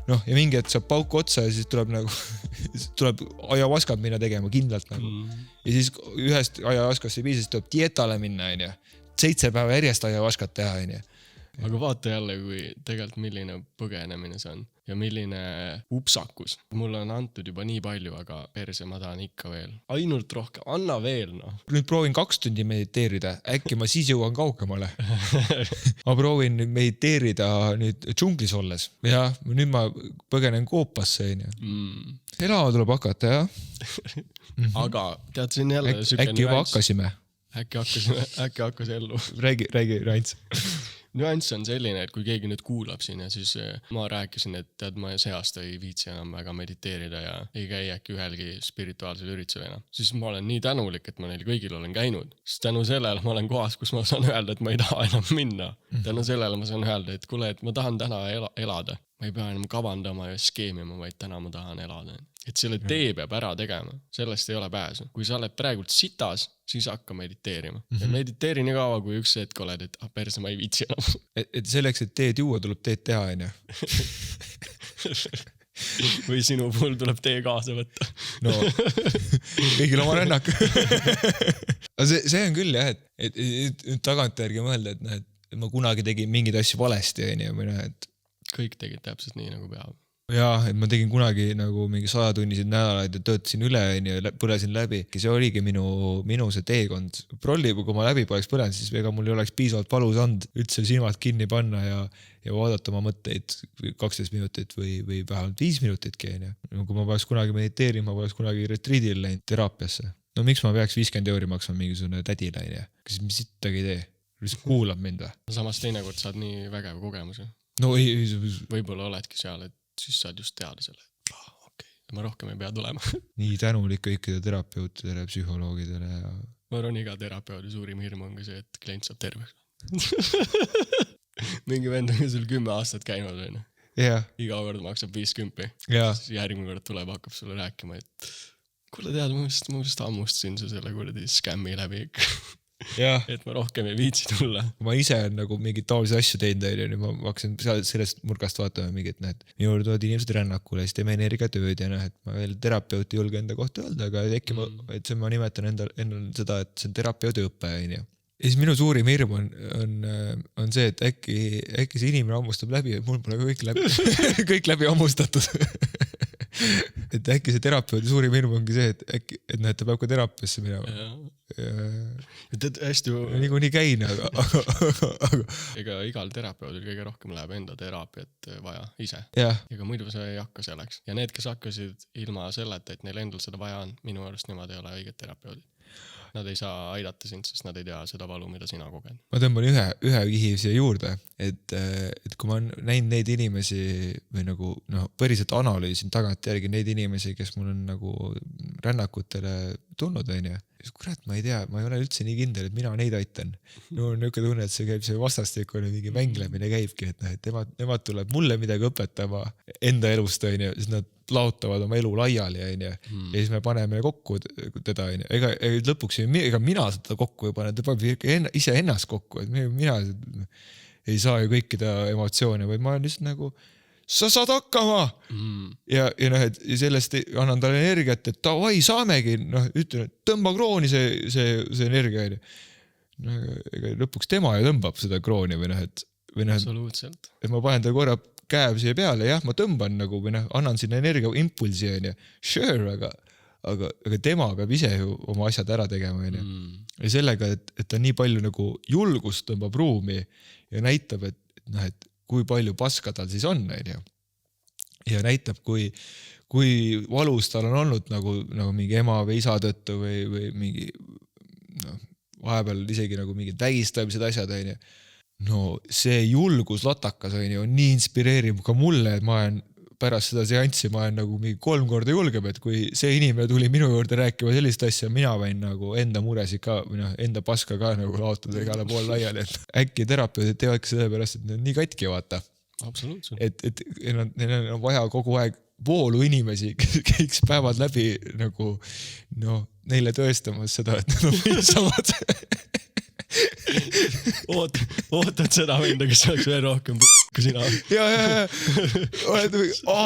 [SPEAKER 2] ja mingi, et saab pauku otsa ja siis tuleb ajavaskat minna tegema kindlalt nagu. Ja siis ühest ajavaskast ei piisa, siis tuleb dietale minna, 7 päeva järjest ajavaskat teha,
[SPEAKER 3] Aga vaata jälle, kui tegelikult milline põgenemine see on ja milline upsakus. Mulle on antud juba nii palju, aga perse ma tahan ikka veel. Ainult rohkem, anna veel,
[SPEAKER 2] Nüüd proovin 2 tundi mediteerida, äkki ma siis jõuan kaugemale. Ma proovin mediteerida nüüd džunglis olles. Ja nüüd ma põgenen Koopasse, Elama tuleb hakata, jah?
[SPEAKER 3] Aga tead, siin jälle
[SPEAKER 2] äkki juba hakkasime?
[SPEAKER 3] Äkki hakkas ellu.
[SPEAKER 2] Räägi, Rains.
[SPEAKER 3] Nüanss on selline, et kui keegi nüüd kuulab siin ja siis ma rääkisin, et tead, ma see aasta ei viitsi enam väga mediteerida ja ei käi äkki ühelgi spirituaalsel üritusel enam. Siis ma olen nii tänulik, et ma neil kõigil olen käinud. Sest tänu sellele ma olen kohas, kus ma saan öelda, et ma ei taha enam minna. Tänu sellele ma saan öelda, et kuule, et ma tahan täna elada. Ma ei pea enam kavandama ja skeemima, vaid täna ma tahan elada. Et selle tee peab ära tegema. Sellest ei ole pääsu. Kui sa oled praegult sitas, siis hakka mediteerima. Ja mediteeri nii kaua, kui üks hetk oled, et perse ma ei viitsi enam.
[SPEAKER 2] Et selleks, et teed juua, tuleb teed teha,
[SPEAKER 3] või sinu puhul tuleb tee kaasa võtta.
[SPEAKER 2] No, kõigil oma rännak. Aga see on küll jah, et tagantjärgi mõelda, et ma kunagi tegin mingeid asju valesti, või et
[SPEAKER 3] kõik tegid täpselt nii, nagu peab.
[SPEAKER 2] Jaa, et ma tegin kunagi nagu mingi 100-tunniseid nädalaid ja töötasin üle ja põlesin läbi. See oligi minu see teekond. Prolli, kui ma läbi poleks põlenud, siis ega mul ei oleks piisavalt valus and üldse silmad kinni panna ja vaadata oma mõtteid 12 minutit või vähemalt 5 minutitki. Kui ma poleks kunagi mediteerima, ma poleks kunagi retriidil läinud teraapiasse. No miks ma peaks 50 € maksma mingisugune tädile, kes mis sittagi ei tee? Lihtsalt kuulab mind või?
[SPEAKER 3] Samas teinekord saad nii vägev kogemusi.
[SPEAKER 2] No ei.
[SPEAKER 3] Võib-olla oledki seal, et siis saad just teada selle, et okei, ma rohkem ei pea tulema.
[SPEAKER 2] Nii tänulik kõikide terapeutidele, psühholoogidele ja...
[SPEAKER 3] Ma arvan, iga terapeudi suurim hirm ongi see, et klient saab terveks. Mingi vend on sul 10 aastat käinud, või?
[SPEAKER 2] Yeah.
[SPEAKER 3] Iga kord maksab 50.
[SPEAKER 2] Yeah.
[SPEAKER 3] Siis järgmine kord tuleb, hakkab sulle rääkima, et kuule tead, ma just ammustasin su selle kuradi skämmi läbi ikka.
[SPEAKER 2] Ja.
[SPEAKER 3] Et ma rohkem ei viitsi tulla.
[SPEAKER 2] Ma ise on nagu mingid taolisi asju teinud ja nüüd ma hakkasin sellest murgast vaatama mingit, et minu juurde toodi inimesed rännakule, siis teeme energiatööd ja et ma veel terapeuti julge enda kohta öelda, aga et see ma nimetan endal seda, et see on terapeuti õpe. Ja siis minu suurim hirm on see, et äkki see inimene ammustab läbi ja mul pole kõik läbi ammustatud. Et äkki see terapeudi suurim hirm ongi see, et ta peab ka teraapiasse minema.
[SPEAKER 3] Tead hästi
[SPEAKER 2] Nagu nii käin, aga...
[SPEAKER 3] Ega igal terapeudil kõige rohkem läheb enda teraapiat vaja ise.
[SPEAKER 2] Ja.
[SPEAKER 3] Ega muidu see ei hakka selleks. Ja need, kes hakkasid ilma selleta, et neil endal seda vaja on, minu arust nemad ei ole õiged terapeudid. Nad ei saa aidata sind, sest nad ei tea seda valu, mida sina koged.
[SPEAKER 2] Ma tõmban ühe kihi siia juurde, et kui ma näin neid inimesi või nagu päriselt analüüsin tagant järgi neid inimesi, kes mul on nagu rännakutele tulnud, siis kurat, ma ei tea, ma ei ole üldse nii kindel, et mina neid aitan. No on niisugune tunne, et see käib see vastastikune mingi mänglemine käibki, et nemad tuleb mulle midagi õpetama enda elust, siis nad laotavad oma elu laiali, ja siis me paneme kokku teda, ega lõpuks ega mina seda kokku ei pane, ta paneb ise ennast kokku, et mina ei saa ju kõikida emotsioone, vaid ma olen lihtsalt nagu sa saad hakkama ja sellest annan talle energiat, et davai, saamegi, ütlen, et tõmba krooni see energia, ega lõpuks tema ju tõmbab seda krooni või
[SPEAKER 3] absoluutselt.
[SPEAKER 2] Et ma panen talle korra käeb siia peale, jah, ma tõmban nagu või annan sinna energia impulsi, sure, aga tema peab ise ju oma asjad ära tegema, ja sellega, et ta nii palju nagu julgust tõmbab ruumi ja näitab, et kui palju paska tal siis on, ja näitab, kui valus tal on olnud nagu mingi ema või isa tõttu või mingi vahepeal isegi nagu mingid vägistamised asjad, no see julgus latakas on nii inspireeriv ka mulle, et ma olen pärast seda seanssi ma olen nagu mingi 3 korda julgem, et kui see inimene tuli minu juurde rääkima sellist asja, mina võin nagu enda muresid ka, enda paska ka nagu laotada igale pool laiali, et äkki terapeudid teevadki sellepärast, et need on nii katki, vaata.
[SPEAKER 3] Absoluutselt.
[SPEAKER 2] Et neil on vaja kogu aeg voolu inimesi, kes päevad läbi nagu neile tõestamas seda, et nad on piisavad.
[SPEAKER 3] Ootad seda venda, kes oleks veel rohkem kui sina.
[SPEAKER 2] Ja.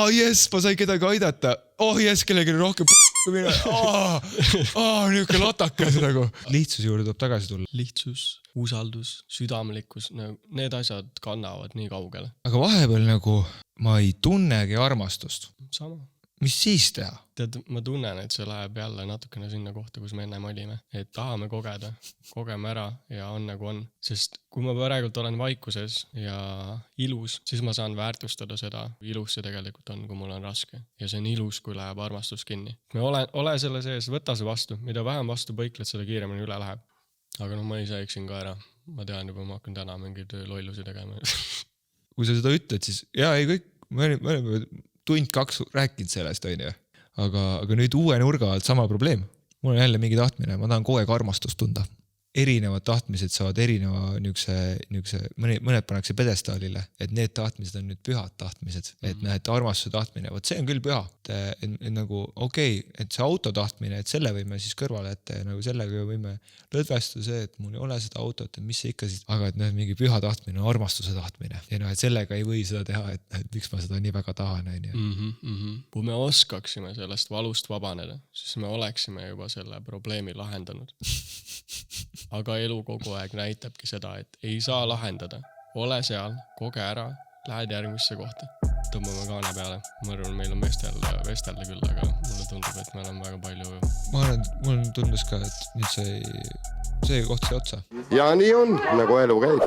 [SPEAKER 2] Yes, ma sain kedagi aidata. Yes, kellegi rohkem kui mina. Niisugune latakas nagu. Lihtsus juurde tuleb tagasi tulla.
[SPEAKER 3] Lihtsus, usaldus, südamlikkus, need asjad kannavad nii kaugele.
[SPEAKER 2] Aga vahepeal nagu ma ei tunnegi armastust.
[SPEAKER 3] Sama.
[SPEAKER 2] Mis siis teha?
[SPEAKER 3] Tead, ma tunnen, et see läheb jälle natukene sinna kohta, kus me ennem olime. Et tahame kogeda, kogeme ära ja on nagu on. Sest kui ma praegult olen vaikuses ja ilus, siis ma saan väärtustada seda. Ilus see tegelikult on, kui mul on raske. Ja see on ilus, kui läheb armastus kinni. Me ole selle sees, võta see vastu. Mida vähem vastu põikled, seda kiiremini üle läheb. Aga ma ise eksin ka ära. Ma tean juba, ma hakkan täna mingeid lollusi tegema.
[SPEAKER 2] Kui sa seda ütled, siis kõik, me oleme 1-2 rääkinud sellest, aga nüüd uue nurga alt sama probleem. Mul on jälle mingi tahtmine, ma tahan kogu aeg armastust tunda. erinevad tahtmised saavad erineva niukse, mõned pannakse pedestaalile, et need tahtmised on nüüd pühad tahtmised, et et armastuse tahtmine, võt see on küll püha, et nagu okei, et see auto tahtmine, et selle võime siis kõrvale ette ja nagu sellega võime lõdvestuda see, et mul ei ole seda autot, et mis see ikka siis, aga et mingi püha tahtmine on armastuse tahtmine ja et sellega ei või seda teha, et miks ma seda nii väga tahan,
[SPEAKER 3] Kui me oskaksime sellest valust vabaneda, siis me oleksime juba selle probleemi lahendanud. Aga elu kogu aeg näitabki seda, et ei saa lahendada. Ole seal, koge ära, lähed järgmisse kohta. Tõmbame kaane peale. Ma arvan, meil on vestelda küll, aga mulle tundub, et me oleme väga palju...
[SPEAKER 2] Mulle tundus ka, et nüüd see koht sai otsa.
[SPEAKER 4] Ja nii on, nagu elu käib.